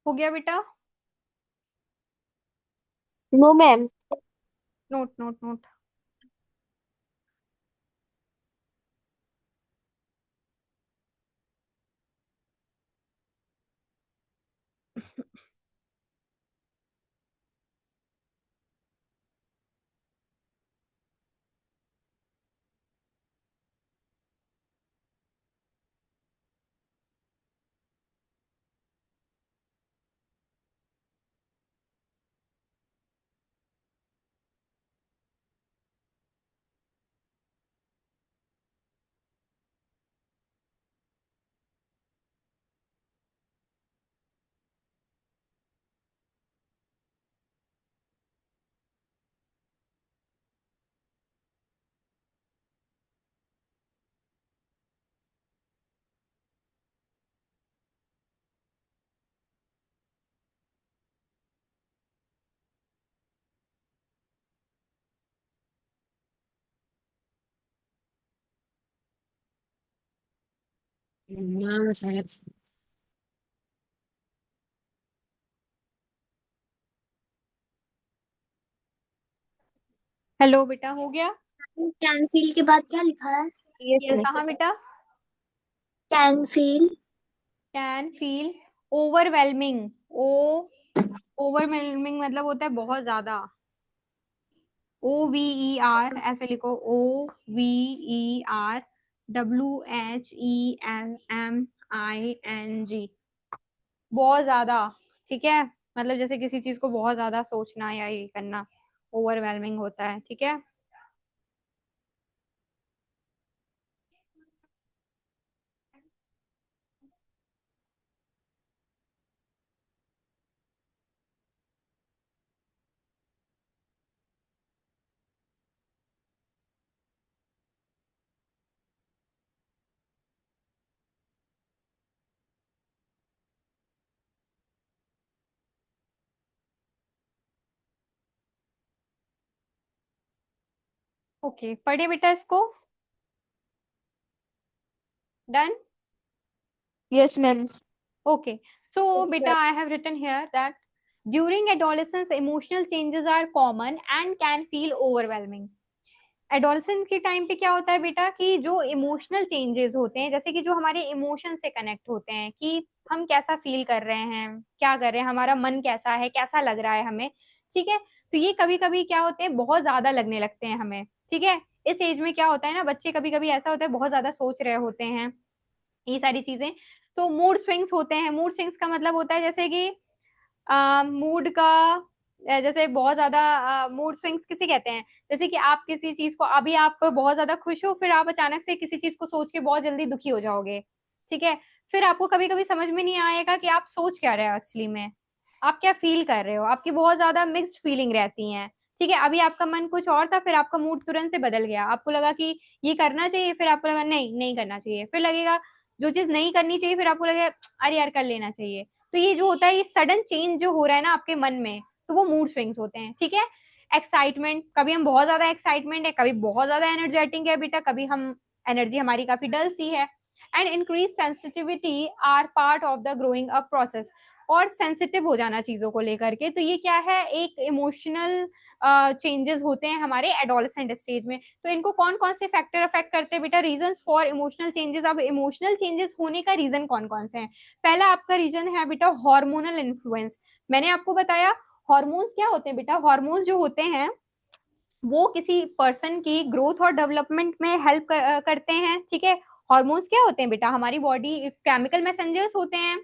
हो गया बेटा? No, ma'am. Note note note. Hello बेटा, हो गया? कैन फील के बाद क्या लिखा है? Yes, ये ma'am. कहाँ बेटा? Can feel. Can feel overwhelming. Overwhelming मतलब होता है बहुत ज्यादा. OVER ऐसे लिखो, OVER WHELMING. बहुत ज्यादा. ठीक है, मतलब जैसे किसी चीज को बहुत ज्यादा सोचना या ये करना, ओवरवेलमिंग होता है. ठीक है. ओके, पढ़िए बेटा इसको. Done. Yes, ma'am. Okay, so beta, I have written here that during adolescence, emotional changes are common and can feel overwhelming. Adolescence के टाइम पे क्या होता है बेटा कि जो इमोशनल चेंजेस होते हैं, जैसे कि जो हमारे इमोशन से कनेक्ट होते हैं कि हम कैसा फील कर रहे हैं, क्या कर रहे हैं, हमारा मन कैसा है, कैसा लग रहा है हमें. ठीक है, तो ये कभी कभी क्या होते हैं, बहुत ज्यादा लगने लगते हैं हमें. ठीक है, इस एज में क्या होता है ना, बच्चे कभी कभी ऐसा होता है बहुत ज्यादा सोच रहे होते हैं ये सारी चीजें. तो मूड स्विंग्स होते हैं. मूड स्विंग्स का मतलब होता है जैसे कि मूड का जैसे बहुत ज्यादा मूड स्विंग्स किसे कहते हैं, जैसे कि आप किसी चीज को, अभी आप बहुत ज्यादा खुश हो, फिर आप अचानक से किसी चीज को सोच के बहुत जल्दी दुखी हो जाओगे. ठीक है, फिर आपको कभी कभी समझ में नहीं आएगा कि आप सोच क्या रहे हो एक्चुअली में, आप क्या फील कर रहे हो, आपकी बहुत ज्यादा मिक्स्ड फीलिंग रहती है. ठीक है, अभी आपका मन कुछ और था, फिर आपका मूड तुरंत से बदल गया, आपको लगा कि ये करना चाहिए, फिर आपको लगा नहीं नहीं करना चाहिए, फिर लगेगा जो चीज नहीं करनी चाहिए, फिर आपको लगेगा अरे यार कर लेना चाहिए. तो ये जो होता है, ये सडन चेंज जो हो रहा है ना आपके मन में, तो वो मूड स्विंग्स होते हैं. ठीक है, एक्साइटमेंट, कभी हम बहुत ज्यादा एक्साइटमेंट है, कभी बहुत ज्यादा एनर्जेटिक है बेटा, कभी हम एनर्जी हमारी काफी डल सी है. And increase sensitivity are part of the growing up process. और सेंसिटिव हो जाना चीजों को लेकर के। तो ये क्या है, एक इमोशनल चेंजेस होते हैं हमारे एडोलसेंट स्टेज में। तो इनको कौन कौन से फैक्टर अफेक्ट करते हैं बेटा, रीजंस फॉर इमोशनल चेंजेस। अब इमोशनल चेंजेस होने का रीजन कौन कौन से हैं? पहला आपका रीजन है बेटा हार्मोनल इन्फ्लुएंस। मैंने आपको बताया हार्मोन्स क्या होते हैं बेटा, हार्मोन्स जो होते हैं वो किसी पर्सन की ग्रोथ और डेवलपमेंट में हेल्प करते हैं, ठीक है। हार्मोन्स क्या होते हैं बेटा, हमारी बॉडी केमिकल मैसेंजर्स होते हैं,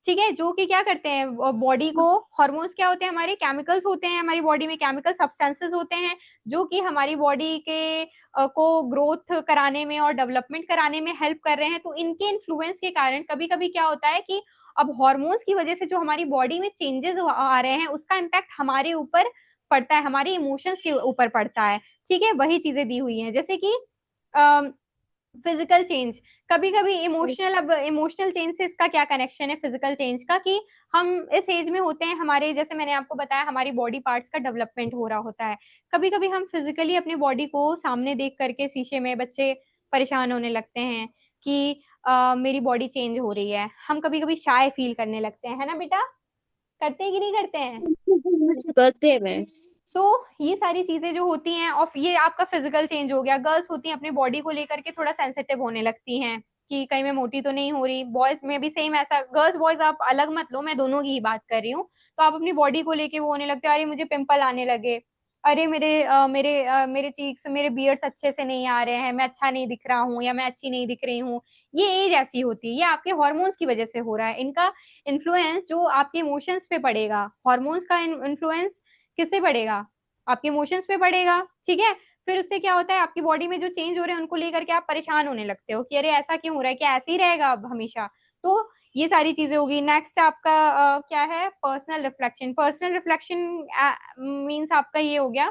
ठीक है, जो कि क्या करते हैं बॉडी को। हार्मोन्स क्या होते हैं, हमारे केमिकल्स होते हैं, हमारी बॉडी में केमिकल सब्सटेंसेस होते हैं जो कि हमारी बॉडी के को ग्रोथ कराने में और डेवलपमेंट कराने में हेल्प कर रहे हैं। तो इनके इन्फ्लुएंस के कारण कभी कभी क्या होता है कि अब हार्मोन्स की वजह से जो हमारी बॉडी में चेंजेस आ रहे हैं उसका इम्पैक्ट हमारे ऊपर पड़ता है, हमारे इमोशंस के ऊपर पड़ता है, ठीक है। वही चीजें दी हुई हैं, जैसे कि फिजिकल चेंज। कभी कभी इमोशनल, अब इमोशनल चेंज से इसका क्या कनेक्शन है फिजिकल चेंज का, कि हम इस एज में होते हैं, हमारे जैसे मैंने आपको बताया हमारी बॉडी पार्ट्स का डेवलपमेंट हो रहा होता है। कभी कभी हम फिजिकली अपनी बॉडी को सामने देख करके शीशे में बच्चे परेशान होने लगते हैं कि मेरी बॉडी चेंज हो रही है। हम कभी कभी शाय फील करने लगते हैं, है ना बेटा, करते हैं कि नहीं करते हैं? करते हैं मैम। तो ये सारी चीजें जो होती हैं, और ये आपका फिजिकल चेंज हो गया। गर्ल्स होती हैं अपनी बॉडी को लेकर के थोड़ा सेंसिटिव होने लगती हैं कि कहीं मैं मोटी तो नहीं हो रही। बॉयज में भी सेम ऐसा, गर्ल्स बॉयज आप अलग मत लो, मैं दोनों की ही बात कर रही हूँ। तो आप अपनी बॉडी को लेके वो होने लगते हैं, अरे मुझे पिंपल आने लगे, अरे मेरे चीक्स, मेरे बियर्ड्स अच्छे से नहीं आ रहे हैं, मैं अच्छा नहीं दिख रहा हूँ या मैं अच्छी नहीं दिख रही हूँ। ये एज ऐसी होती है, ये आपके हॉर्मोन्स की वजह से हो रहा है। इनका इन्फ्लुएंस जो आपके इमोशंस पे पड़ेगा, हॉर्मोन्स का इन्फ्लुएंस किससे पड़ेगा, आपके इमोशंस पे पड़ेगा, ठीक है। फिर उससे क्या होता है, आपकी बॉडी में जो चेंज हो रहे हैं उनको लेकर के आप परेशान होने लगते हो कि अरे ऐसा क्यों हो रहा है, क्या ऐसे ही रहेगा अब हमेशा। तो ये सारी चीजें होगी। नेक्स्ट आपका क्या है, personal reflection. Personal reflection means आपका ये हो गया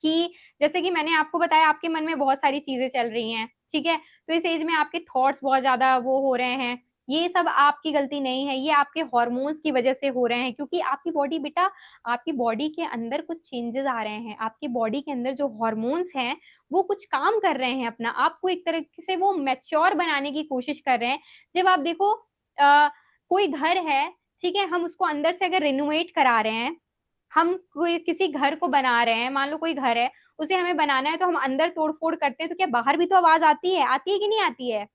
कि जैसे कि मैंने आपको बताया आपके मन में बहुत सारी चीजें चल रही हैं, ठीक है। तो इस एज में आपके थॉट्स बहुत ज्यादा वो हो रहे हैं। ये सब आपकी गलती नहीं है, ये आपके हॉर्मोन्स की वजह से हो रहे हैं, क्योंकि आपकी बॉडी बेटा, आपकी बॉडी के अंदर कुछ चेंजेस आ रहे हैं। आपकी बॉडी के अंदर जो हॉर्मोन्स हैं वो कुछ काम कर रहे हैं अपना, आपको एक तरीके से वो मैच्योर बनाने की कोशिश कर रहे हैं। जब आप देखो कोई घर है, ठीक है, हम उसको अंदर से अगर रिनोवेट करा रहे हैं, हम कोई किसी घर को बना रहे हैं, मान लो कोई घर है, उसे हमें बनाना है, तो हम अंदर तोड़फोड़ करते हैं, तो क्या बाहर भी तो आवाज आती है कि नहीं आती है?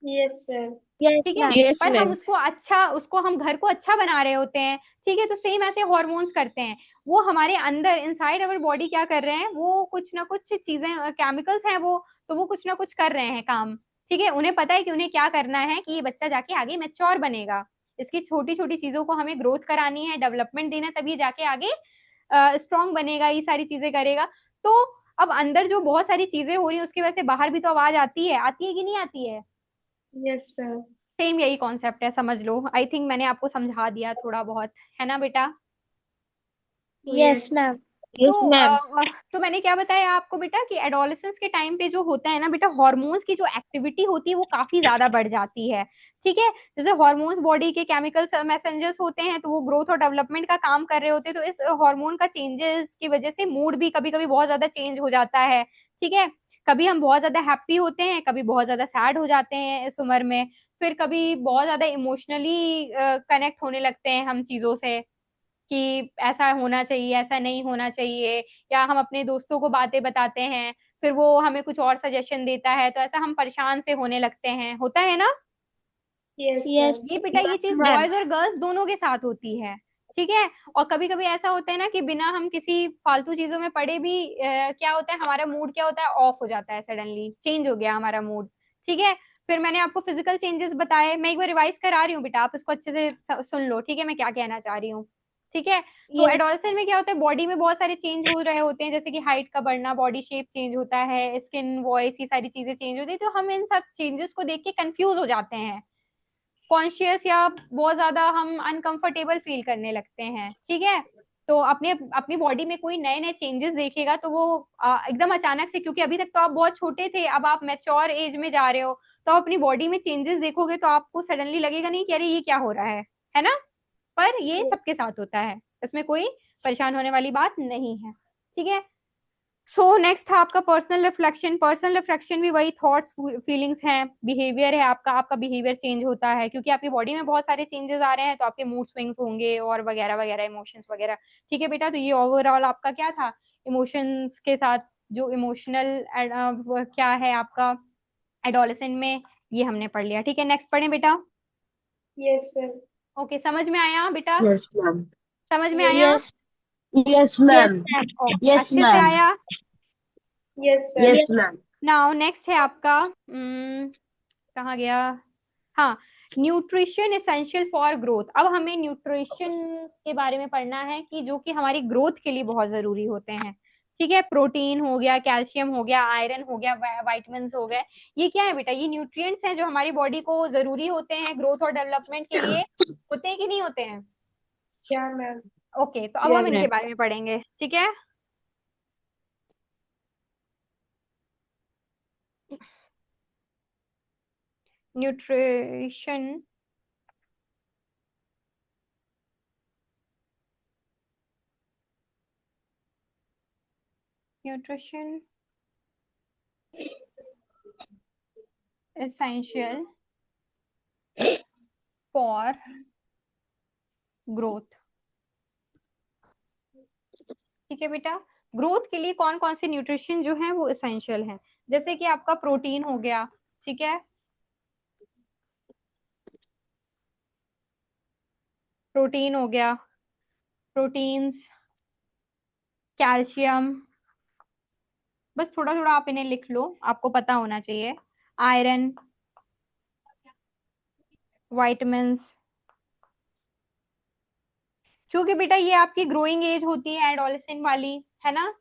Yes, ma'am. Yes, ठीक है, ma'am. यस पर हम मैम। उसको हम घर को अच्छा बना रहे होते हैं, ठीक है। तो सेम ऐसे हॉर्मोन्स करते हैं, वो हमारे अंदर इनसाइड अवर बॉडी क्या कर रहे हैं, वो कुछ ना कुछ चीजें, केमिकल्स हैं वो, तो वो कुछ ना कुछ कर रहे हैं काम, ठीक है। उन्हें पता है कि उन्हें क्या करना है, कि ये बच्चा जाके आगे मैच्योर बनेगा, इसकी छोटी छोटी चीजों को हमें ग्रोथ करानी है, डेवलपमेंट देना है, तभी जाके आगे स्ट्रॉन्ग बनेगा, ये सारी चीजें करेगा। तो अब अंदर जो बहुत सारी चीजें हो रही है उसकी वजह से बाहर भी तो आवाज आती है कि नहीं आती है? Yes, ma'am. सेम यही कॉन्सेप्ट है, समझ लो। आई थिंक मैंने आपको समझा दिया थोड़ा बहुत, है ना बेटा? Yes, ma'am. यस तो मैम। तो मैंने क्या बताया आपको बेटा कि एडोलेसेंस के टाइम पे जो होता है ना बेटा, हार्मोन्स की जो एक्टिविटी होती है वो काफी ज्यादा बढ़ जाती है, ठीक है। जैसे हार्मोन्स बॉडी के केमिकल मैसेंजर्स होते हैं, तो वो ग्रोथ और डेवलपमेंट का काम कर रहे होते हैं। तो इस हार्मोन का चेंजेस की वजह से मूड भी कभी कभी बहुत ज्यादा चेंज हो जाता है, ठीक है। कभी हम बहुत ज्यादा हैप्पी होते हैं, कभी बहुत ज्यादा सैड हो जाते हैं इस उम्र में, फिर कभी बहुत ज्यादा इमोशनली कनेक्ट होने लगते हैं हम चीजों से, कि ऐसा होना चाहिए, ऐसा नहीं होना चाहिए। या हम अपने दोस्तों को बातें बताते हैं, फिर वो हमें कुछ और सजेशन देता है, तो ऐसा हम परेशान से होने लगते हैं, होता है ना? Yes, Yes. ma'am. ये बेटा ये यस चीज मैम। बॉयज और गर्ल्स दोनों के साथ होती है, ठीक है। और कभी कभी ऐसा होता है ना कि बिना हम किसी फालतू चीजों में पड़े भी क्या होता है, हमारा मूड क्या होता है, ऑफ हो जाता है, सडनली चेंज हो गया हमारा मूड, ठीक है। फिर मैंने आपको फिजिकल चेंजेस बताए, मैं एक बार रिवाइज करा रही हूँ बेटा, आप इसको अच्छे से सुन लो, ठीक है, मैं क्या कहना चाह रही हूँ, ठीक है। तो Yes. एडोलसेंट में क्या होता है, बॉडी में बहुत सारे चेंज हो रहे होते हैं, जैसे कि हाइट का बढ़ना, बॉडी शेप चेंज होता है, स्किन, वॉइस, ये सारी चीजें चेंज होती है। तो हम इन सब चेंजेस को देख के कंफ्यूज हो जाते हैं, कॉन्शियस या बहुत ज्यादा हम अनकंफर्टेबल फील करने लगते हैं, ठीक है। तो अपने अपनी बॉडी में कोई नए नए चेंजेस देखेगा तो वो एकदम अचानक से, क्योंकि अभी तक तो आप बहुत छोटे थे, अब आप मैच्योर एज में जा रहे हो, तो आप अपनी बॉडी में चेंजेस देखोगे तो आपको सडनली लगेगा नहीं कि अरे ये क्या हो रहा है ना। पर ये सबके साथ होता है, इसमें कोई परेशान होने वाली बात नहीं है, ठीक है। सो नेक्स्ट था आपका पर्सनल रिफ्लेक्शन। पर्सनल रिफ्लेक्शन भी वही थॉट्स फीलिंग्स हैं, बिहेवियर है आपका। आपका बिहेवियर चेंज होता है क्योंकि आपकी बॉडी में बहुत सारे चेंजेस आ रहे हैं, तो आपके मूड स्विंग्स होंगे और वगैरह वगैरह, इमोशंस वगैरह। ठीक है बेटा, तो ये ओवरऑल आपका क्या था, इमोशंस के साथ जो इमोशनल क्या है आपका एडोलेसेंट में, ये हमने पढ़ लिया। ठीक है, नेक्स्ट पढ़ें बेटा। Yes, sir. ओके, समझ में आया बेटा? Yes, ma'am. समझ में Yes, आया? Yes. Yes, Yes, ma'am. ma'am. Okay, Yes, अच्छे से ma'am. आया। yes, sir. Yes, Yes. ma'am. Now next है आपका कहाँ गया, हाँ, न्यूट्रिशन एसेंशियल फॉर ग्रोथ। अब हमें न्यूट्रिशन के बारे में पढ़ना है कि जो कि हमारी ग्रोथ के लिए बहुत जरूरी होते हैं। ठीक है, प्रोटीन हो गया, कैल्शियम हो गया, आयरन हो गया, वाइटमिन हो गए। ये क्या है बेटा, ये न्यूट्रिएंट्स हैं जो हमारी बॉडी को जरूरी होते हैं ग्रोथ और डेवलपमेंट के लिए। होते हैं कि नहीं होते हैं? Yeah, ma'am. ओके, तो अब Yes, हम इनके ma'am. बारे में पढ़ेंगे। ठीक है, nutrition nutrition essential for growth. ठीक है बेटा, ग्रोथ के लिए कौन कौन से न्यूट्रिशन जो है वो एसेंशियल है, जैसे कि आपका प्रोटीन हो गया। ठीक है, प्रोटीन हो गया, प्रोटीन्स, कैल्शियम, बस थोड़ा थोड़ा आप इन्हें लिख लो, आपको पता होना चाहिए। आयरन, वाइटमिन्स, क्योंकि बेटा ये आपकी ग्रोइंग एज होती है एडोलेसेंट वाली, है ना,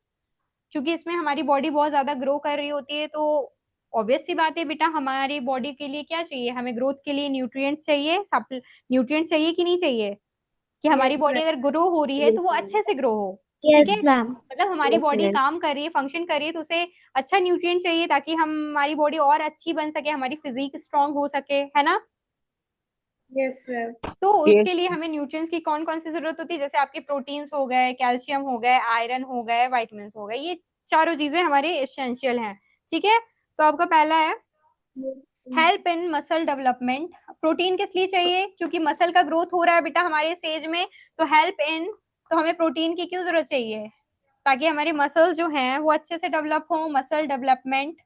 क्योंकि इसमें हमारी बॉडी बहुत ज्यादा ग्रो कर रही होती है। तो ऑब्वियस सी बात है बेटा, हमारी बॉडी के लिए क्या चाहिए, हमें ग्रोथ के लिए न्यूट्रिएंट्स चाहिए, न्यूट्रिएंट्स चाहिए कि नहीं चाहिए, कि हमारी Yes, बॉडी ma'am. अगर ग्रो हो रही है तो Yes, वो ma'am. अच्छे से ग्रो हो। ठीक Yes, है, ma'am. मतलब हमारी Yes, बॉडी ma'am. काम कर रही है, फंक्शन कर रही है, तो उसे अच्छा न्यूट्रिएंट चाहिए ताकि हमारी बॉडी और अच्छी बन सके, हमारी फिजिक स्ट्रांग हो सके, है ना। Yes, ma'am. तो उसके Yes, लिए ma'am. हमें न्यूट्रिएंट्स की कौन कौन सी जरूरत होती है, जैसे आपके प्रोटीन्स हो गए, कैल्शियम हो गए, आयरन हो गए, वाइटमिन हो गए, ये चारों चीजें हमारे एसेंशियल हैं। ठीक है, तो आपका पहला है help in muscle development. Protein किस लिए चाहिए, क्योंकि मसल का ग्रोथ हो रहा है बेटा हमारे स्टेज में, तो हेल्प इन, तो हमें प्रोटीन की क्यों जरूरत चाहिए, ताकि हमारे मसल्स जो हैं वो अच्छे से डेवलप हो, muscle development.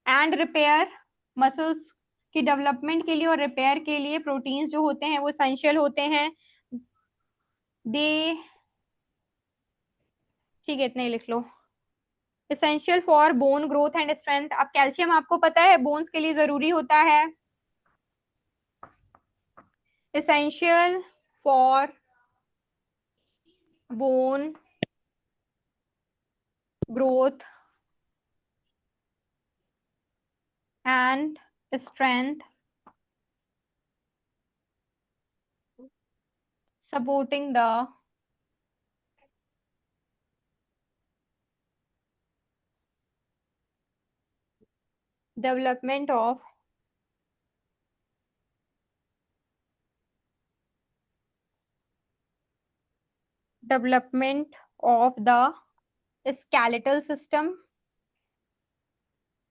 And repair, muscles की डेवलपमेंट के लिए और रिपेयर के लिए प्रोटीन्स जो होते हैं वो एसेंशियल होते हैं। दे, ठीक है, इतने ही लिख लो। Essential for bone growth and strength. अब कैल्शियम आपको पता है बोन्स के लिए जरूरी होता है। Essential for bone growth and strength, supporting the development of the skeletal system।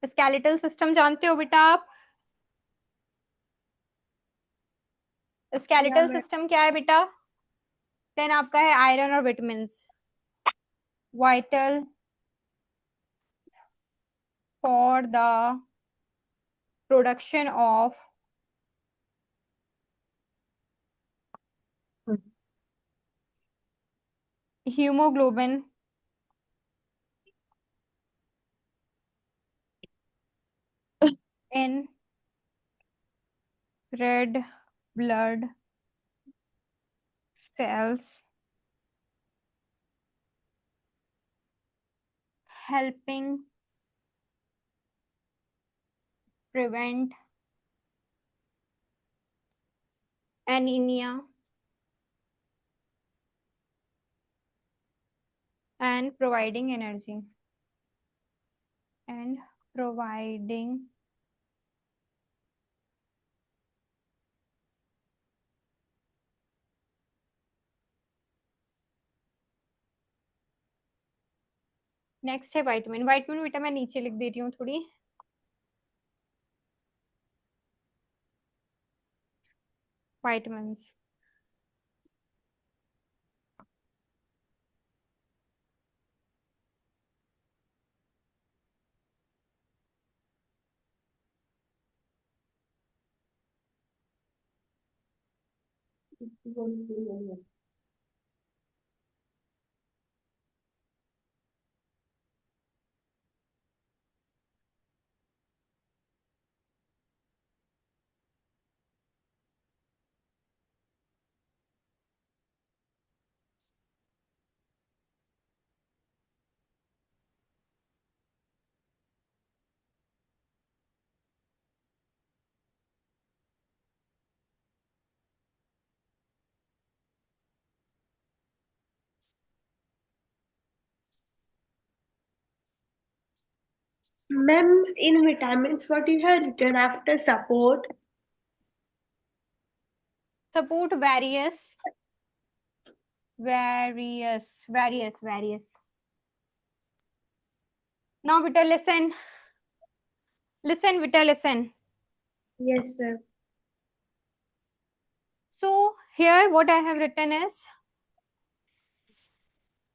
skeletal system जानते हो बेटा आप? Yeah, skeletal ma'am. system क्या है बेटा? देन आपका है आयरन और vitamin, vital for the production of haemoglobin in red blood cells, helping prevent anemia and providing energy and providing next है विटामिन। विटामिन बेटा मैं नीचे लिख देती हूँ थोड़ी। Vitamin. Ma'am, in vitamins, what you have written after support? Support various. Now beta listen. Listen beta listen. Yes, sir. So here what I have written is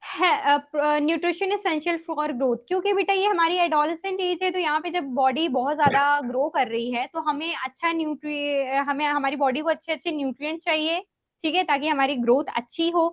nutrition essential for growth, क्योंकि बेटा ये हमारी adolescent as है, तो यहाँ पे जब body बहुत ज्यादा ग्रो कर रही है तो हमें हमें हमारी बॉडी को अच्छे अच्छे न्यूट्रिएंट्स चाहिए, ठीक है, ताकि हमारी ग्रोथ अच्छी हो,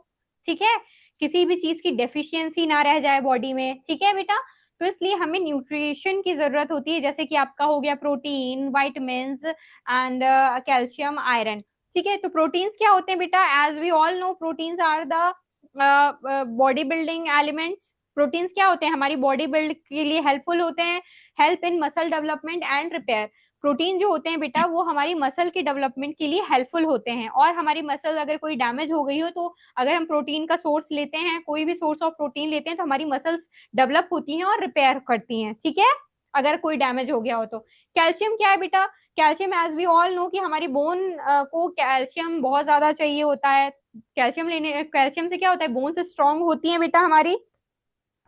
ठीक है, किसी भी चीज की डेफिशिएंसी ना रह जाए बॉडी में, ठीक है बेटा। तो इसलिए हमें न्यूट्रिशन की जरूरत होती है, जैसे कि आपका हो गया protein, vitamins and calcium, iron, ठीक है। तो प्रोटीन्स क्या होते हैं बेटा? As we all know, proteins are the body building elements. Proteins क्या होते हैं? हमारी बॉडी बिल्ड के लिए हेल्पफुल होते हैं, help in muscle development and repair. Protein जो होते हैं बेटा वो हमारी मसल के डेवलपमेंट के लिए हेल्पफुल होते हैं, और हमारी मसल अगर कोई डैमेज हो गई हो तो अगर हम प्रोटीन का सोर्स लेते हैं, कोई भी सोर्स ऑफ प्रोटीन लेते हैं, तो हमारी मसल्स डेवलप होती हैं और रिपेयर करती हैं, ठीक है, अगर कोई डैमेज हो गया हो तो। कैल्शियम क्या है बेटा? Calcium as we all know कि हमारी बोन को कैल्शियम बहुत ज्यादा चाहिए होता है। कैल्शियम से क्या होता है? बोन्स स्ट्रांग होती हैं बेटा, हमारी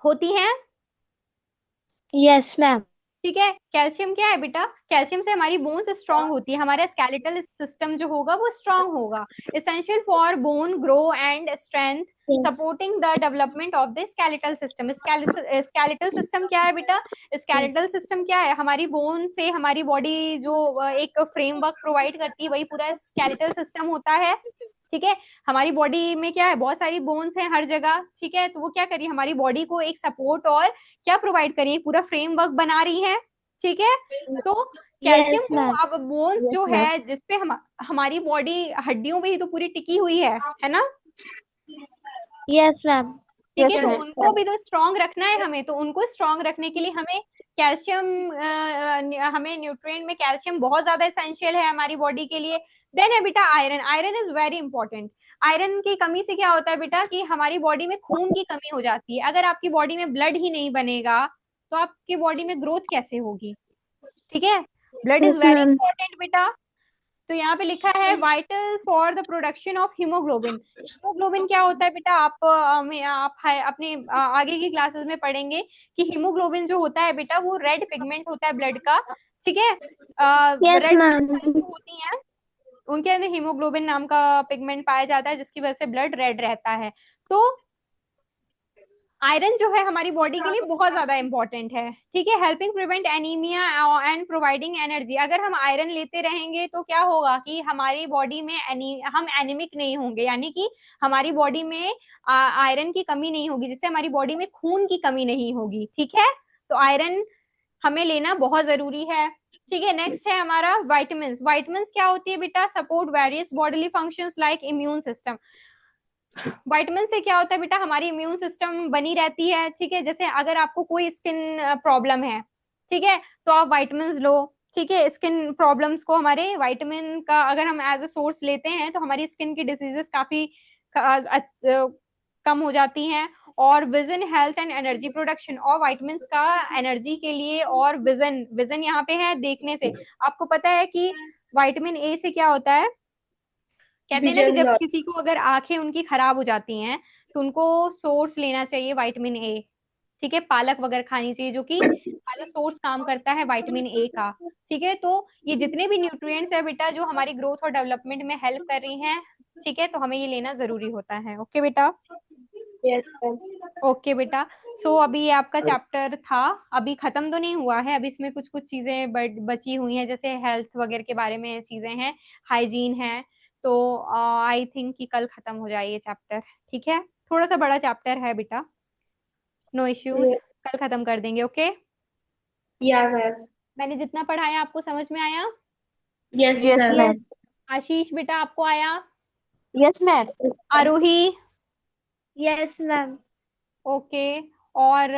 होती हैं, Yes, ma'am. ठीक है। कैल्शियम क्या है बेटा? कैल्शियम से हमारी बोन्स स्ट्रांग होती है, हमारा स्केलेटल सिस्टम जो होगा वो स्ट्रांग होगा। Essential for bone grow and strength, Yes. Supporting the development of the skeletal system. Skeletal system क्या है बेटा? स्केलेटल सिस्टम क्या है? हमारी बोन से हमारी बॉडी जो एक फ्रेमवर्क प्रोवाइड करती है, वही पूरा स्केलेटल सिस्टम होता है, ठीक है। हमारी बॉडी में क्या है? बहुत सारी बोन्स हैं हर जगह, ठीक है, तो वो क्या करिए, हमारी बॉडी को एक सपोर्ट और क्या प्रोवाइड करिए, पूरा फ्रेमवर्क बना रही है, ठीक है। तो कैल्शियम Yes, को ma'am. अब बोन्स जो Yes, ma'am. है जिसपे हमारी बॉडी हड्डियों पे ही तो पूरी टिकी हुई है ना, Yes, ma'am. ठीक है। Yes, तो ma'am. उनको भी तो स्ट्रांग रखना है हमें, तो उनको स्ट्रांग रखने के लिए हमें कैल्शियम, हमें न्यूट्रिएंट में कैल्शियम बहुत ज्यादा एसेंशियल है हमारी बॉडी के लिए। देन है बेटा iron. Iron is very important. Iron की कमी से क्या होता है बेटा कि हमारी बॉडी में खून की कमी हो जाती है। अगर आपकी बॉडी में ब्लड ही नहीं बनेगा तो आपकी बॉडी में ग्रोथ कैसे होगी, ठीक है। Blood is Yes, very ma'am. Important बेटा। तो यहाँ पे लिखा है vital for the production of haemoglobin. Haemoglobin क्या होता है बेटा? आप अपने आगे की क्लासेस में पढ़ेंगे कि हीमोग्लोबिन जो होता है बेटा वो रेड पिगमेंट होता है ब्लड का, ठीक है। Yes, red ma'am. जो होती हैं उनके अंदर हीमोग्लोबिन नाम का पिगमेंट पाया जाता है, जिसकी वजह से ब्लड रेड रहता है। तो आयरन जो है हमारी बॉडी के लिए बहुत ज्यादा इंपॉर्टेंट है, ठीक है, helping prevent anaemia and providing energy. अगर हम आयरन लेते रहेंगे तो क्या होगा कि हमारी बॉडी में हम एनीमिक नहीं होंगे, यानी कि हमारी बॉडी में आयरन की कमी नहीं होगी, जिससे हमारी बॉडी में खून की कमी नहीं होगी, ठीक है। तो आयरन हमें लेना बहुत जरूरी है, ठीक है। नेक्स्ट है हमारा वाइटमिन। वाइटमिन क्या होती है बेटा? Support various bodily functions like immune system. Vitamin से क्या होता है बेटा? हमारी इम्यून सिस्टम बनी रहती है, ठीक है। जैसे अगर आपको कोई स्किन प्रॉब्लम है, ठीक है, तो आप विटामिन लो, ठीक है। स्किन प्रॉब्लम्स को हमारे विटामिन का अगर हम एज अ सोर्स लेते हैं तो हमारी स्किन की डिसीजेस काफी कम हो जाती हैं। और vision, health and energy production, और विटामिन का एनर्जी के लिए, और विजन, विजन यहाँ पे है देखने से। आपको पता है कि विटामिन ए से क्या होता है? कहते हैं ना कि Vision जब loss. किसी को अगर आंखें उनकी खराब हो जाती हैं तो उनको सोर्स लेना चाहिए विटामिन ए, ठीक है, पालक वगैरह खानी चाहिए, जो कि एज अ सोर्स काम करता है विटामिन ए का। ठीक है, तो ये जितने भी न्यूट्रिएंट्स है बेटा जो हमारी ग्रोथ और डेवलपमेंट में हेल्प कर रही हैं, ठीक है, तो हमें ये लेना जरूरी होता है। ओके बेटा। Yes, ma'am. ओके बेटा। सो अभी ये आपका चैप्टर था, अभी खत्म तो नहीं हुआ है, अभी इसमें कुछ कुछ चीजें बची हुई हैं, जैसे हेल्थ वगैरह के बारे में चीजें हैं, हाइजीन है, तो आई थिंक कि कल खत्म हो जाए ये चैप्टर। ठीक है, थोड़ा सा बड़ा चैप्टर है बेटा, नो इश्यूज, Yeah, कल खत्म कर देंगे। Okay, yeah, ma'am. मैंने जितना पढ़ाया आपको समझ में आया? Yes, Yes, ma'am. ma'am. आशीष बेटा आपको आया? Yes, ma'am. आरोही? Yes, ma'am. ओके। और